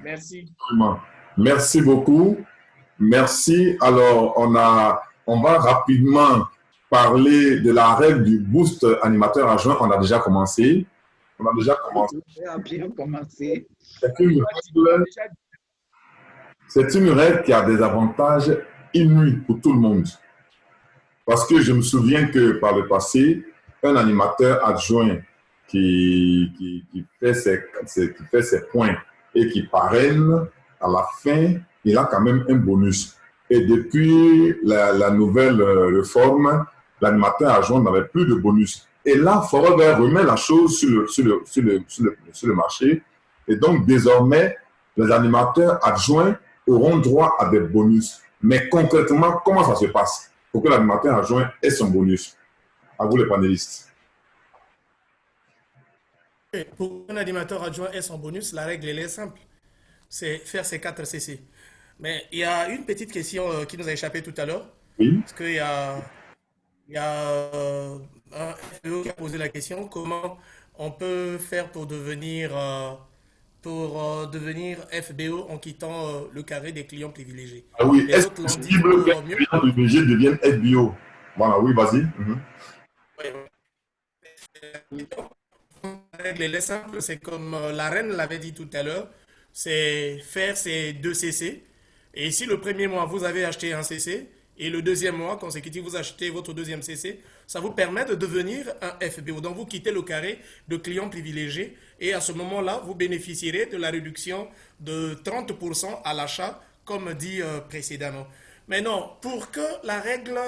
Merci. Merci beaucoup. Merci. Alors, on va rapidement parler de la règle du boost animateur adjoint. On a déjà commencé. Bien commencé. C'est une règle qui a des avantages inouïs pour tout le monde. Parce que je me souviens que par le passé, un animateur adjoint qui fait ses points et qui parraine, à la fin, il a quand même un bonus. Et depuis la nouvelle réforme, l'animateur adjoint n'avait plus de bonus. Et là, Forever remet la chose sur le marché. Et donc, désormais, les animateurs adjoints auront droit à des bonus. Mais concrètement, comment ça se passe pour que l'animateur adjoint ait son bonus? À vous les panélistes. Pour qu'un animateur adjoint ait son bonus, la règle elle est simple. C'est faire ses 4 CC. Mais il y a une petite question qui nous a échappé tout à l'heure. Oui. Parce qu'il y a un FBO qui a posé la question, comment on peut faire pour devenir FBO en quittant le carré des clients privilégiés. Ah oui, est-ce possible que les clients privilégiés deviennent FBO? Voilà, oui, vas-y. La règle elle est simple, c'est comme la reine l'avait dit tout à l'heure, c'est faire ces 2 CC. Et si le premier mois, vous avez acheté un CC, et le deuxième mois consécutif, vous achetez votre deuxième CC, ça vous permet de devenir un FBO. Donc, vous quittez le carré de clients privilégiés et à ce moment-là, vous bénéficierez de la réduction de 30% à l'achat, comme dit précédemment. Mais non, pour que la règle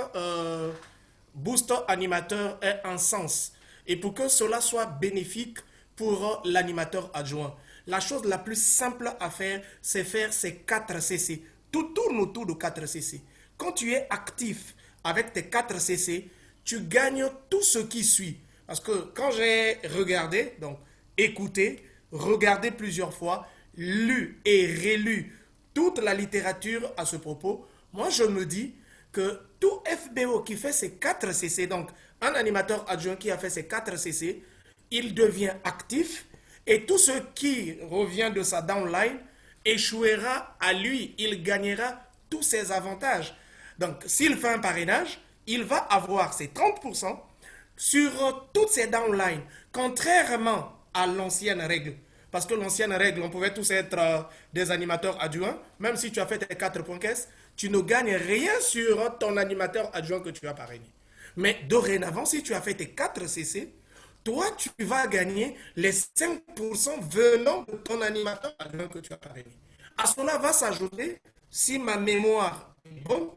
booster animateur ait un sens et pour que cela soit bénéfique pour l'animateur adjoint, la chose la plus simple à faire, c'est faire ces 4 CC. Tout tourne autour de 4 CC. Quand tu es actif avec tes 4 CC, tu gagnes tout ce qui suit. Parce que quand j'ai regardé, donc écouté, regardé plusieurs fois, lu et relu toute la littérature à ce propos, moi je me dis que tout FBO qui fait ses 4 CC, donc un animateur adjoint qui a fait ses 4 CC, il devient actif et tout ce qui revient de sa downline échouera à lui. Il gagnera tous ses avantages. Donc, s'il fait un parrainage, il va avoir ses 30% sur toutes ses downlines, contrairement à l'ancienne règle. Parce que l'ancienne règle, on pouvait tous être des animateurs adjoints. Même si tu as fait tes 4 points caisse, tu ne gagnes rien sur ton animateur adjoint que tu as parrainé. Mais dorénavant, si tu as fait tes 4 CC, toi, tu vas gagner les 5% venant de ton animateur adjoint que tu as parrainé. À cela va s'ajouter, si ma mémoire est bonne,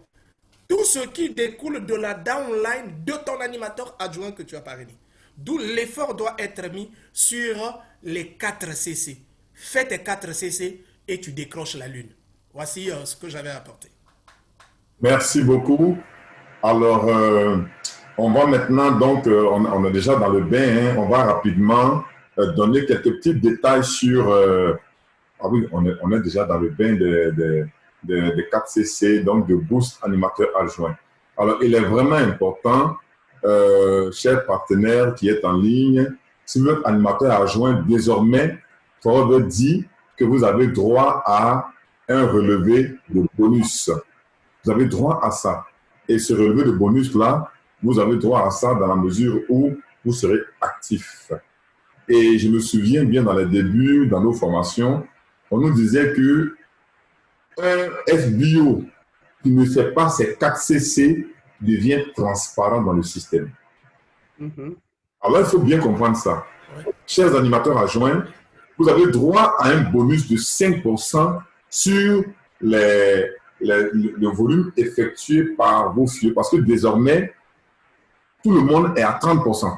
tout ce qui découle de la downline de ton animateur adjoint que tu as parrainé. D'où l'effort doit être mis sur les 4 CC. Fais tes 4 CC et tu décroches la lune. Voici ce que j'avais apporté. Merci beaucoup. Alors, on va maintenant, donc, on est déjà dans le bain, hein, on va rapidement donner quelques petits détails sur... ah oui, on est déjà dans le bain de 4CC, donc de Boost Animateur Adjoint. Alors, il est vraiment important, chers partenaires qui êtes en ligne, si vous êtes animateur adjoint, désormais, Forever dit que vous avez droit à un relevé de bonus. Vous avez droit à ça. Et ce relevé de bonus-là, vous avez droit à ça dans la mesure où vous serez actif. Et je me souviens bien dans les débuts, dans nos formations, on nous disait que un FBO qui ne fait pas ses 4 CC devient transparent dans le système. Alors, il faut bien comprendre ça. Chers animateurs adjoints, vous avez droit à un bonus de 5% sur le volume effectué par vos FIO, parce que désormais, tout le monde est à 30%.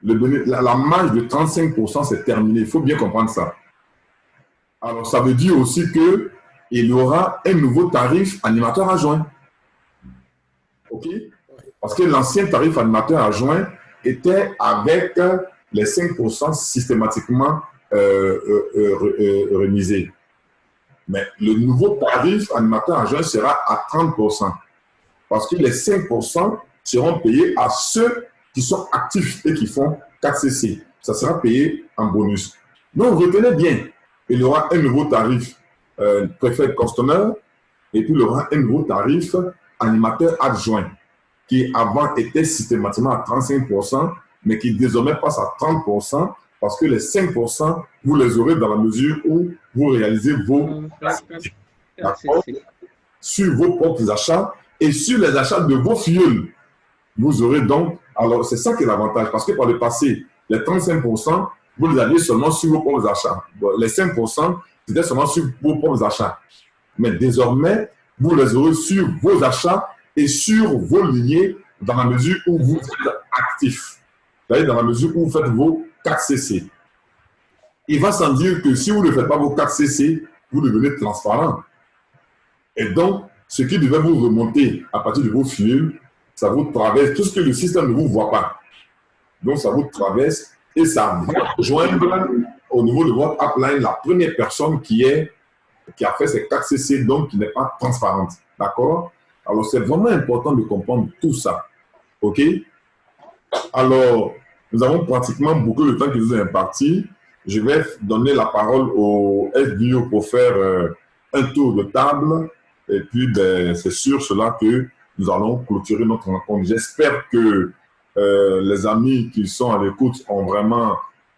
La marge de 35%, c'est terminé. Il faut bien comprendre ça. Alors, ça veut dire aussi qu'il y aura un nouveau tarif animateur adjoint. OK? Parce que l'ancien tarif animateur adjoint était avec les 5% systématiquement remisés. Mais le nouveau tarif animateur adjoint sera à 30%. Parce que les 5% seront payés à ceux qui sont actifs et qui font 4CC. Ça sera payé en bonus. Donc, retenez bien, il y aura un nouveau tarif préfet customer et puis il y aura un nouveau tarif animateur adjoint qui avant était systématiquement à 35%, mais qui désormais passe à 30% parce que les 5%, vous les aurez dans la mesure où vous réalisez vos sur vos propres achats et sur les achats de vos filleuls. Vous aurez donc, alors c'est ça qui est l'avantage, parce que par le passé, les 35%, vous les aviez seulement sur vos propres achats. Bon, les 5%, c'était seulement sur vos propres achats. Mais désormais, vous les aurez sur vos achats et sur vos liés dans la mesure où vous êtes actif. C'est-à-dire dans la mesure où vous faites vos 4CC. Il va sans dire que si vous ne faites pas vos 4CC, vous devenez transparent. Et donc, ce qui devait vous remonter à partir de vos fils, ça vous traverse tout ce que le système ne vous voit pas. Donc, ça vous traverse et ça va rejoindre au niveau de votre upline la première personne qui a fait ses 4CC, donc qui n'est pas transparente. D'accord? Alors, c'est vraiment important de comprendre tout ça. OK? Alors, nous avons pratiquement beaucoup de temps qui nous est imparti. Je vais donner la parole au FBO pour faire un tour de table. Et puis, c'est sur cela que nous allons clôturer notre rencontre. J'espère que les amis qui sont à l'écoute ont vraiment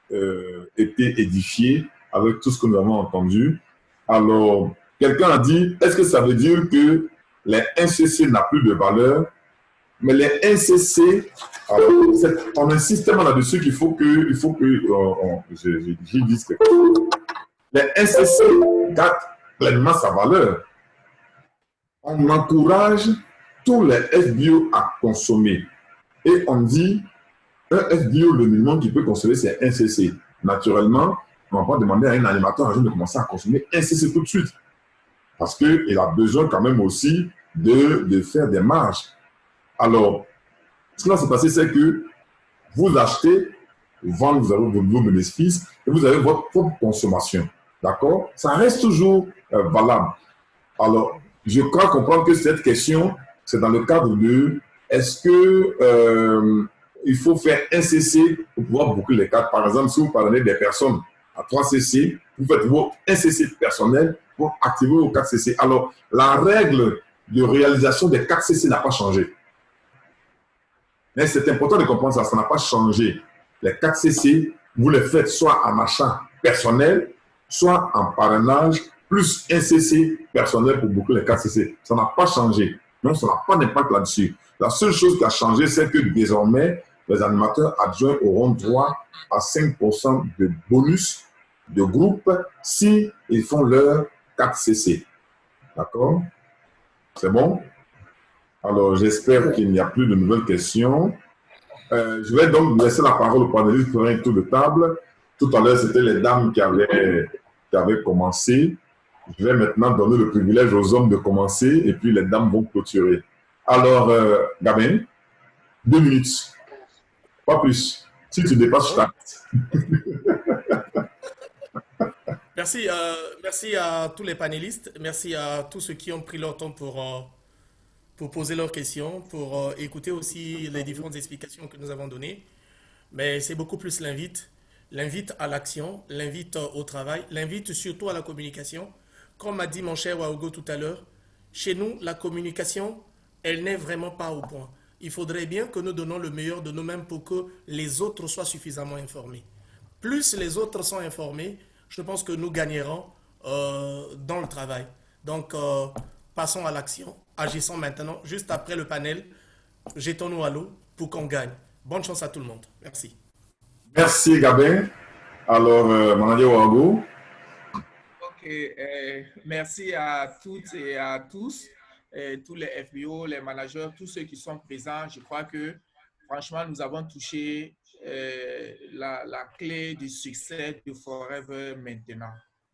été édifiés avec tout ce que nous avons entendu. Alors, quelqu'un a dit, est-ce que ça veut dire que les 1cc n'a plus de valeur, mais les 1cc, alors, on insiste tellement là-dessus qu'il faut que je dise quelque chose. Les 1cc gardent pleinement sa valeur. On encourage tous les FBO à consommer. Et on dit, un FBO, le minimum qu'il peut consommer, c'est 1cc. Naturellement, on va pas demander à un animateur un jour de commencer à consommer 1cc tout de suite. Parce qu'il a besoin quand même aussi de faire des marges. Alors, ce qui va se passer, c'est que vous achetez, vendez, vous avez vos bénéfices et vous avez votre propre consommation. D'accord? Ça reste toujours valable. Alors, je crois comprendre que cette question, c'est dans le cadre de est-ce que il faut faire 1cc pour pouvoir boucler les cartes. Par exemple, si vous parlez des personnes à 3cc, vous faites vos 1cc personnel pour activer vos 4cc. Alors, la règle de réalisation des 4cc n'a pas changé. Mais c'est important de comprendre ça, ça n'a pas changé. Les 4cc, vous les faites soit en achat personnel, soit en parrainage, plus 1cc personnel pour boucler les 4cc. Ça n'a pas changé. Donc, ça n'a pas d'impact là-dessus. La seule chose qui a changé, c'est que désormais, les animateurs adjoints auront droit à 5% de bonus de groupe s'ils font leur 4cc. D'accord? C'est bon? Alors, j'espère qu'il n'y a plus de nouvelles questions. Je vais donc laisser la parole au panéliste pour un tour de table. Tout à l'heure, c'était les dames qui avaient commencé. Je vais maintenant donner le privilège aux hommes de commencer et puis les dames vont clôturer. Alors, Gabin, 2 minutes. Pas plus. Si tu dépasses, je t'arrête. Merci, merci à tous les panélistes. Merci à tous ceux qui ont pris leur temps pour poser leurs questions, pour écouter aussi les différentes explications que nous avons données. Mais c'est beaucoup plus l'invite à l'action, l'invite au travail, l'invite surtout à la communication. Comme a dit mon cher Waogo tout à l'heure, chez nous, la communication, elle n'est vraiment pas au point. Il faudrait bien que nous donnons le meilleur de nous-mêmes pour que les autres soient suffisamment informés. Plus les autres sont informés, je pense que nous gagnerons dans le travail. Donc, passons à l'action. Agissons maintenant, juste après le panel. Jetons-nous à l'eau pour qu'on gagne. Bonne chance à tout le monde. Merci. Merci, Gabin. Alors, Manadi Wago. Ok, merci à toutes et à tous, tous les FBO, les managers, tous ceux qui sont présents. Je crois que, franchement, nous avons touché la clé du succès de Forever maintenant.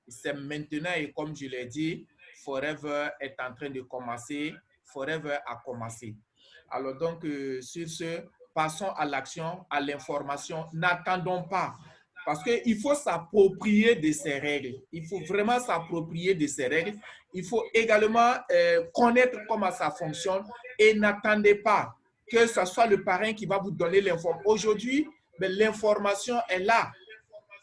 C'est maintenant et comme je l'ai dit, Forever est en train de commencer, Forever a commencé. Alors donc, sur ce, passons à l'action, à l'information. N'attendons pas, parce qu'il faut s'approprier de ces règles. Il faut vraiment s'approprier de ces règles. Il faut également connaître comment ça fonctionne et n'attendez pas que ce soit le parrain qui va vous donner l'information. Aujourd'hui, l'information est là.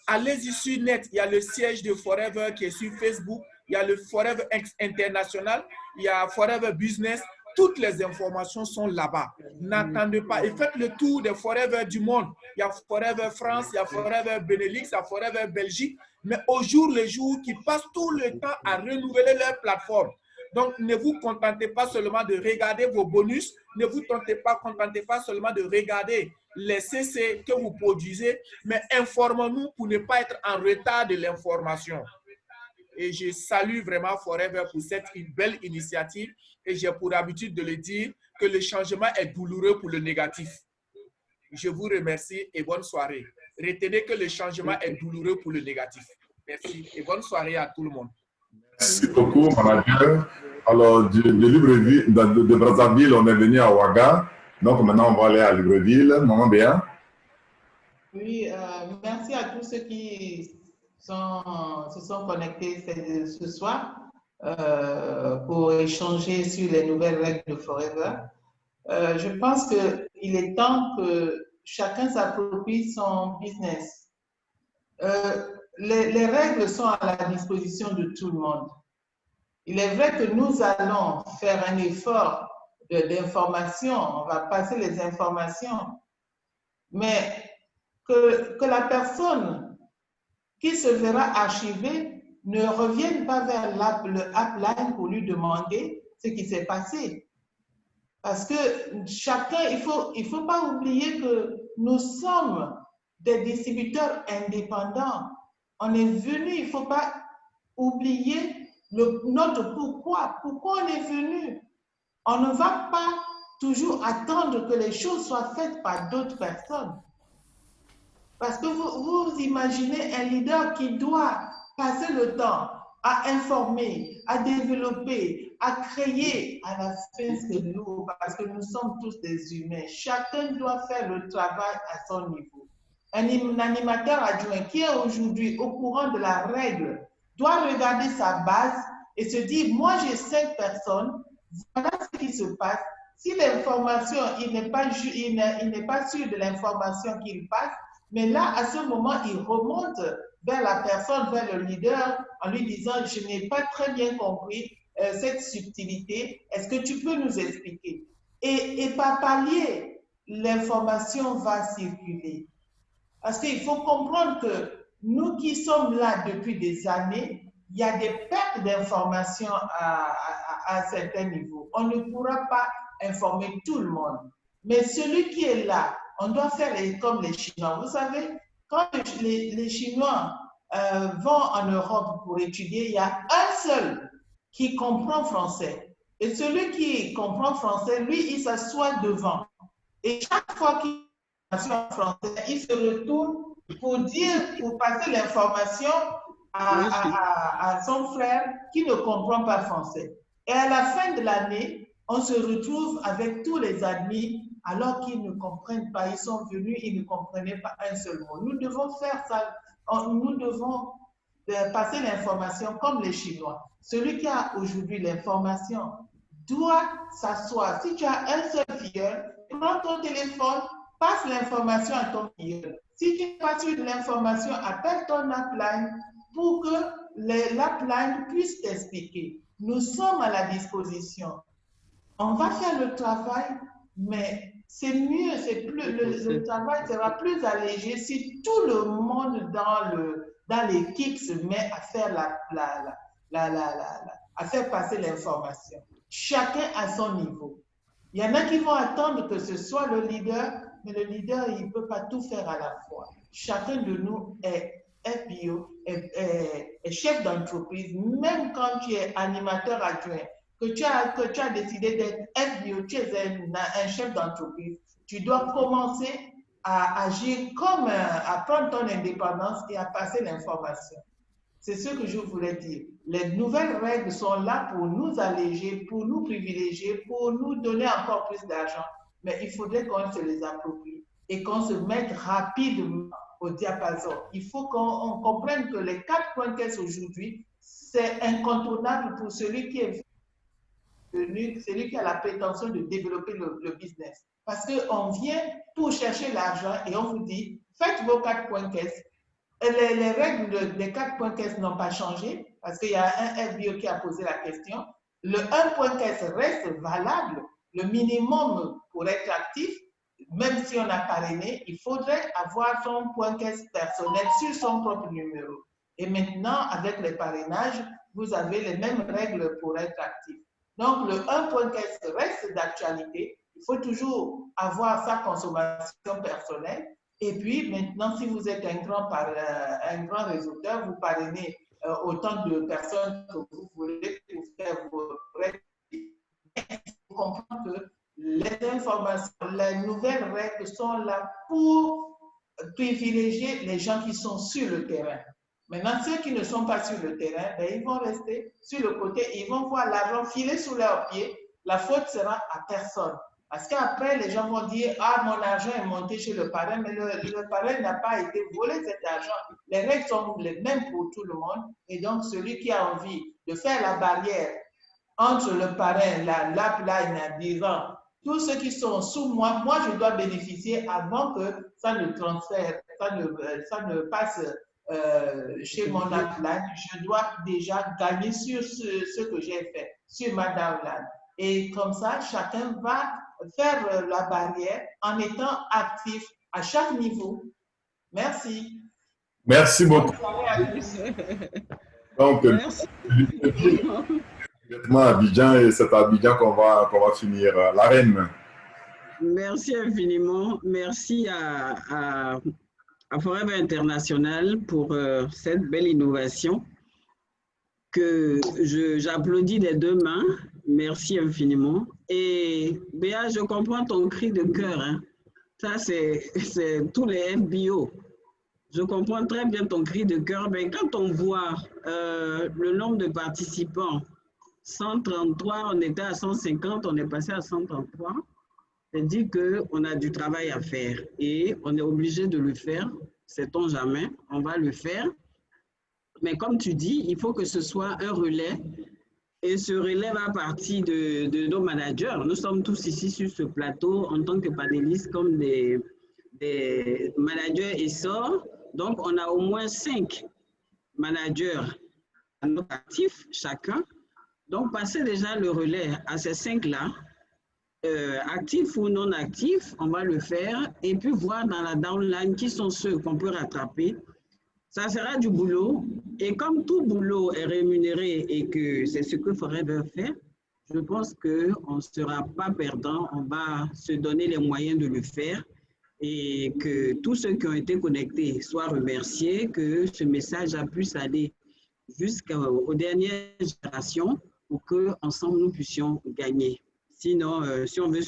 Allez-y sur net, il y a le siège de Forever qui est sur Facebook, il y a le Forever International, il y a Forever Business, toutes les informations sont là-bas. N'attendez pas et faites le tour des Forever du monde. Il y a Forever France, il y a Forever Benelux, il y a Forever Belgique, mais au jour le jour, qui passent tout le temps à renouveler leur plateforme. Donc, ne vous contentez pas seulement de regarder vos bonus, ne vous contentez pas seulement de regarder les CC que vous produisez, mais informons-nous pour ne pas être en retard de l'information. Et je salue vraiment Forever pour cette belle initiative et j'ai pour habitude de le dire que le changement est douloureux pour le négatif. Je vous remercie et bonne soirée. Retenez que le changement est douloureux pour le négatif. Merci et bonne soirée à tout le monde. Merci beaucoup, manager. Alors, de Brazzaville, on est venu à Ouaga. Donc, maintenant, on va aller à Libreville. Maman Béa. Oui, merci à tous ceux qui se sont connectés ce soir pour échanger sur les nouvelles règles de Forever. Je pense qu'il est temps que chacun s'approprie son business. Les règles sont à la disposition de tout le monde. Il est vrai que nous allons faire un effort d'information, on va passer les informations, mais que la personne qui se verra archivée ne revienne pas vers le upline pour lui demander ce qui s'est passé. Parce que chacun, il faut pas oublier que nous sommes des distributeurs indépendants. On est venu, il ne faut pas oublier notre pourquoi. Pourquoi on est venu? On ne va pas toujours attendre que les choses soient faites par d'autres personnes. Parce que vous imaginez un leader qui doit passer le temps à informer, à développer, à créer. À la fin, c'est lourd parce que nous sommes tous des humains. Chacun doit faire le travail à son niveau. Un animateur adjoint qui est aujourd'hui au courant de la règle doit regarder sa base et se dire, moi j'ai 5 personnes, voilà ce qui se passe. Si l'information, il n'est pas sûr de l'information qu'il passe, mais là, à ce moment, il remonte vers la personne, vers le leader, en lui disant, je n'ai pas très bien compris cette subtilité, est-ce que tu peux nous expliquer? Et par palier, l'information va circuler. Parce qu'il faut comprendre que nous qui sommes là depuis des années, il y a des pertes d'informations à certains niveaux. On ne pourra pas informer tout le monde. Mais celui qui est là, on doit faire comme les Chinois. Vous savez, quand les Chinois vont en Europe pour étudier, il y a un seul qui comprend français. Et celui qui comprend français, lui, il s'assoit devant. Et chaque fois qu'il en français, il se retourne pour passer l'information à son frère qui ne comprend pas français. Et à la fin de l'année, on se retrouve avec tous les admis alors qu'ils ne comprennent pas. Ils sont venus, ils ne comprenaient pas un seul mot. Nous devons faire ça. Nous devons passer l'information comme les Chinois. Celui qui a aujourd'hui l'information doit s'asseoir. Si tu as un seul filleul, prends ton téléphone, passe l'information à ton filleul. Si tu n'as pas sûr de l'information, appelle ton upline pour que l'upline puisse t'expliquer. Nous sommes à la disposition. On va faire le travail, mais c'est mieux, le travail sera plus allégé si tout le monde dans l'équipe se met à faire à faire passer l'information. Chacun à son niveau. Il y en a qui vont attendre que ce soit le leader, mais le leader, il ne peut pas tout faire à la fois. Chacun de nous est FBO, est chef d'entreprise, même quand tu es animateur adjoint, que tu as décidé d'être FBO, tu es un chef d'entreprise, tu dois commencer à agir comme, à prendre ton indépendance et à passer l'information. C'est ce que je voulais dire. Les nouvelles règles sont là pour nous alléger, pour nous privilégier, pour nous donner encore plus d'argent. Mais il faudrait qu'on se les approprie et qu'on se mette rapidement au diapason. Il faut qu'on comprenne que les 4 points caisse aujourd'hui, c'est incontournable pour celui qui est venu, celui qui a la prétention de développer le business. Parce qu'on vient pour chercher l'argent et on vous dit, faites vos 4 points caisse. Les règles des 4 points caisse n'ont pas changé parce qu'il y a un FBO qui a posé la question. Le 1 point caisse reste valable. Le minimum pour être actif, même si on a parrainé, il faudrait avoir son point caisse personnel sur son propre numéro. Et maintenant, avec les parrainages, vous avez les mêmes règles pour être actif. Donc, le 1 point caisse reste d'actualité. Il faut toujours avoir sa consommation personnelle. Et puis, maintenant, si vous êtes un grand réseauteur, vous parrainez autant de personnes que vous voulez pour faire vos règles. Il faut comprendre que les informations, les nouvelles règles sont là pour privilégier les gens qui sont sur le terrain. Maintenant, ceux qui ne sont pas sur le terrain, ben, ils vont rester sur le côté, ils vont voir l'argent filer sous leurs pieds. La faute sera à personne. Parce qu'après, les gens vont dire, ah, mon argent est monté chez le parrain, mais le parrain n'a pas été volé cet argent. Les règles sont les mêmes pour tout le monde. Et donc, celui qui a envie de faire la barrière entre le parrain, l'upline, en disant, tous ceux qui sont sous moi, moi, je dois bénéficier avant que ça ne transfère, ça ne passe chez mon upline. Je dois déjà gagner sur ce que j'ai fait, sur ma downline. Et comme ça, chacun va faire la barrière en étant actif à chaque niveau. Merci. Merci beaucoup. Donc, Merci. Directement à Abidjan, et c'est à Abidjan qu'on va finir. La reine. Merci infiniment. Merci à Forever International pour cette belle innovation que j'applaudis des deux mains. Merci infiniment. Et Béa, je comprends ton cri de cœur. Hein. Ça, c'est tous les FBO. Je comprends très bien ton cri de cœur, mais quand on voit le nombre de participants, 133, on était à 150, on est passé à 133, c'est-à-dire qu'on a du travail à faire et on est obligé de le faire, sait-on jamais, on va le faire. Mais comme tu dis, il faut que ce soit un relais et ce relais va partir de nos managers. Nous sommes tous ici sur ce plateau en tant que panélistes comme des managers essor. Donc, on a au moins 5 managers à notre actif, chacun. Donc, passer déjà le relais à ces 5-là, actifs ou non actifs, on va le faire. Et puis, voir dans la downline qui sont ceux qu'on peut rattraper. Ça sera du boulot. Et comme tout boulot est rémunéré et que c'est ce que Forever fait, je pense qu'on ne sera pas perdant. On va se donner les moyens de le faire. Et que tous ceux qui ont été connectés soient remerciés, que ce message a pu aller jusqu'aux dernières générations pour qu'ensemble nous puissions gagner. Sinon, si on veut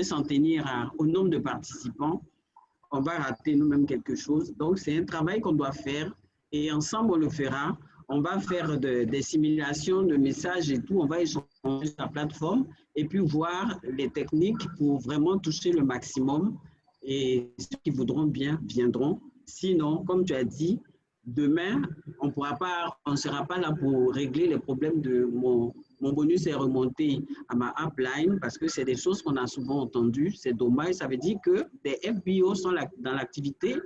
s'en tenir au nombre de participants, on va rater nous-mêmes quelque chose. Donc, c'est un travail qu'on doit faire et ensemble, on le fera. On va faire des simulations de messages et tout. On va échanger sur la plateforme et puis voir les techniques pour vraiment toucher le maximum. Et ceux qui voudront bien viendront. Sinon, comme tu as dit, demain, on ne sera pas là pour régler les problèmes de mon bonus est remonté à ma upline parce que c'est des choses qu'on a souvent entendues. C'est dommage. Ça veut dire que des FBO sont dans l'activité,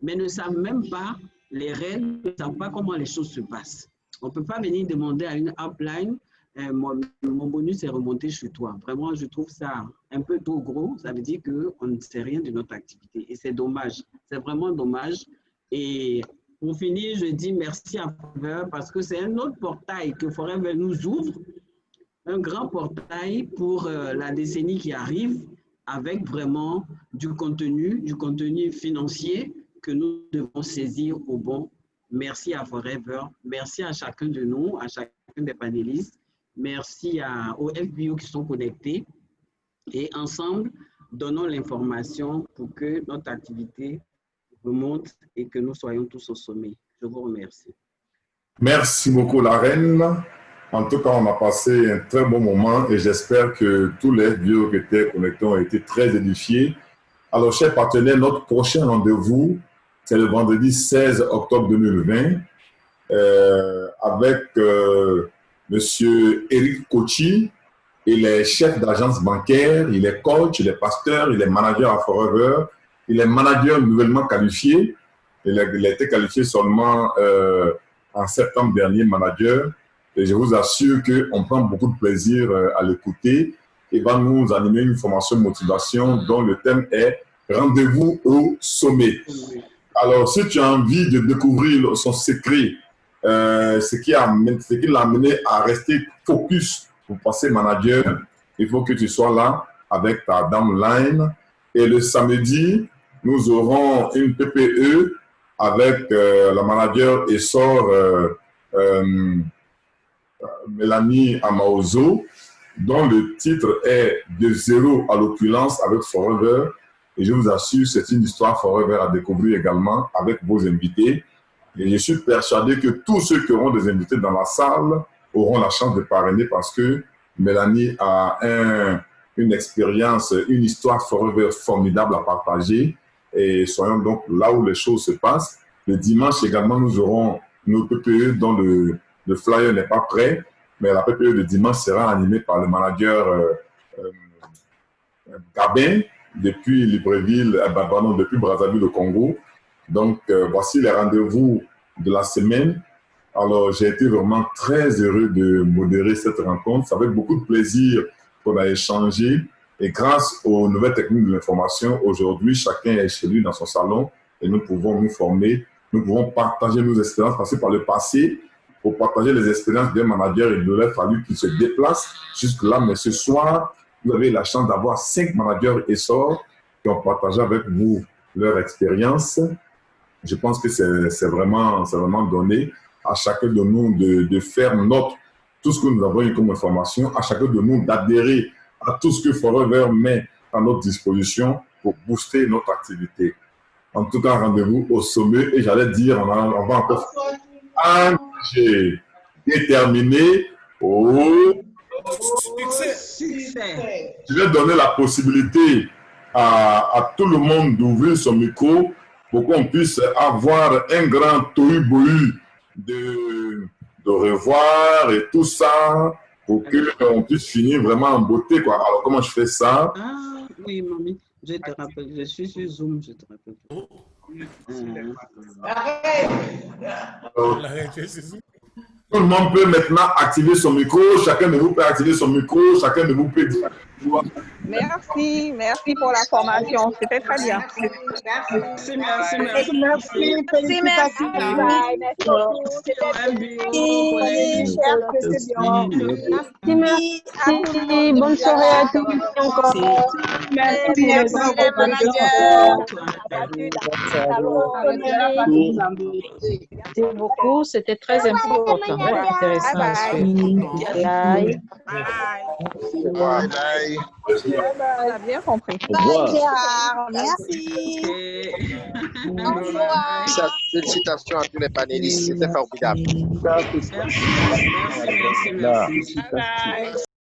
mais ne savent même pas les règles, ne savent pas comment les choses se passent. On ne peut pas venir demander à une upline mon bonus est remonté chez toi. Vraiment, je trouve ça un peu trop gros. Ça veut dire qu'on ne sait rien de notre activité. Et c'est dommage. C'est vraiment dommage. Et pour finir, je dis merci à Forever parce que c'est un autre portail que Forever nous ouvre. Un grand portail pour la décennie qui arrive avec vraiment du contenu financier que nous devons saisir au bon. Merci à Forever. Merci à chacun de nous, à chacun des panélistes. Merci aux FBO qui sont connectés et ensemble, donnons l'information pour que notre activité remonte et que nous soyons tous au sommet. Je vous remercie. Merci beaucoup, la reine. En tout cas, on a passé un très bon moment et j'espère que tous les FBO qui étaient connectés ont été très édifiés. Alors, chers partenaires, notre prochain rendez-vous, c'est le vendredi 16 octobre 2020 avec Monsieur Eric Kochi. Il est chef d'agence bancaire, il est coach, il est pasteur, il est manager à Forever, il est manager nouvellement qualifié. Il a été qualifié seulement en septembre dernier, manager. Et je vous assure qu'on prend beaucoup de plaisir à l'écouter. Il va nous animer une formation motivation dont le thème est « Rendez-vous au sommet ». Alors, si tu as envie de découvrir son secret, ce qui l'a amené à rester focus pour passer manager, il faut que tu sois là avec ta downline. Et le samedi, nous aurons une PPE avec la manager essor Mélanie Amaozo, dont le titre est « De zéro à l'opulence avec Forever ». Et je vous assure, c'est une histoire Forever à découvrir également avec vos invités. Et je suis persuadé que tous ceux qui auront des invités dans la salle auront la chance de parrainer parce que Mélanie a une expérience, une histoire Forever formidable à partager. Et soyons donc là où les choses se passent. Le dimanche également, nous aurons nos PPE dont le flyer n'est pas prêt, mais la PPE de dimanche sera animée par le manager Gabin depuis Libreville, depuis Brazzaville au Congo. Donc, voici les rendez-vous de la semaine. Alors, j'ai été vraiment très heureux de modérer cette rencontre. C'est avec beaucoup de plaisir qu'on a échangé. Et grâce aux nouvelles techniques de l'information, aujourd'hui, chacun est chez lui dans son salon et nous pouvons nous former, nous pouvons partager nos expériences parce que par le passé, pour partager les expériences d'un manager. Il aurait fallu qu'ils se déplacent jusque-là. Mais ce soir, vous avez la chance d'avoir 5 managers essors qui ont partagé avec vous leur expérience. Je pense que c'est vraiment donné à chacun de nous de faire tout ce que nous avons eu comme information, à chacun de nous d'adhérer à tout ce que Forever met à notre disposition pour booster notre activité. En tout cas, rendez-vous au sommet et j'allais dire, on va encore engagé, déterminé au succès. Je vais donner la possibilité à tout le monde d'ouvrir son micro pour qu'on puisse avoir un grand tohu-bohu de revoir et tout ça pour qu'on puisse finir vraiment en beauté, quoi. Alors, comment je fais ça? Ah, oui, mamie, je te rappelle, je suis sur Zoom, je te rappelle. Tout le monde peut maintenant activer son micro, chacun de vous peut activer son micro, chacun de vous peut dire. Merci pour la formation, c'était très bien. Merci. Bonne soirée à tous encore. Merci beaucoup, c'était très important, intéressant. Bye. Bye. On a bien compris. Au revoir. Gérard, merci. Au revoir. Félicitations à tous les panélistes, c'était formidable. Merci. Bye.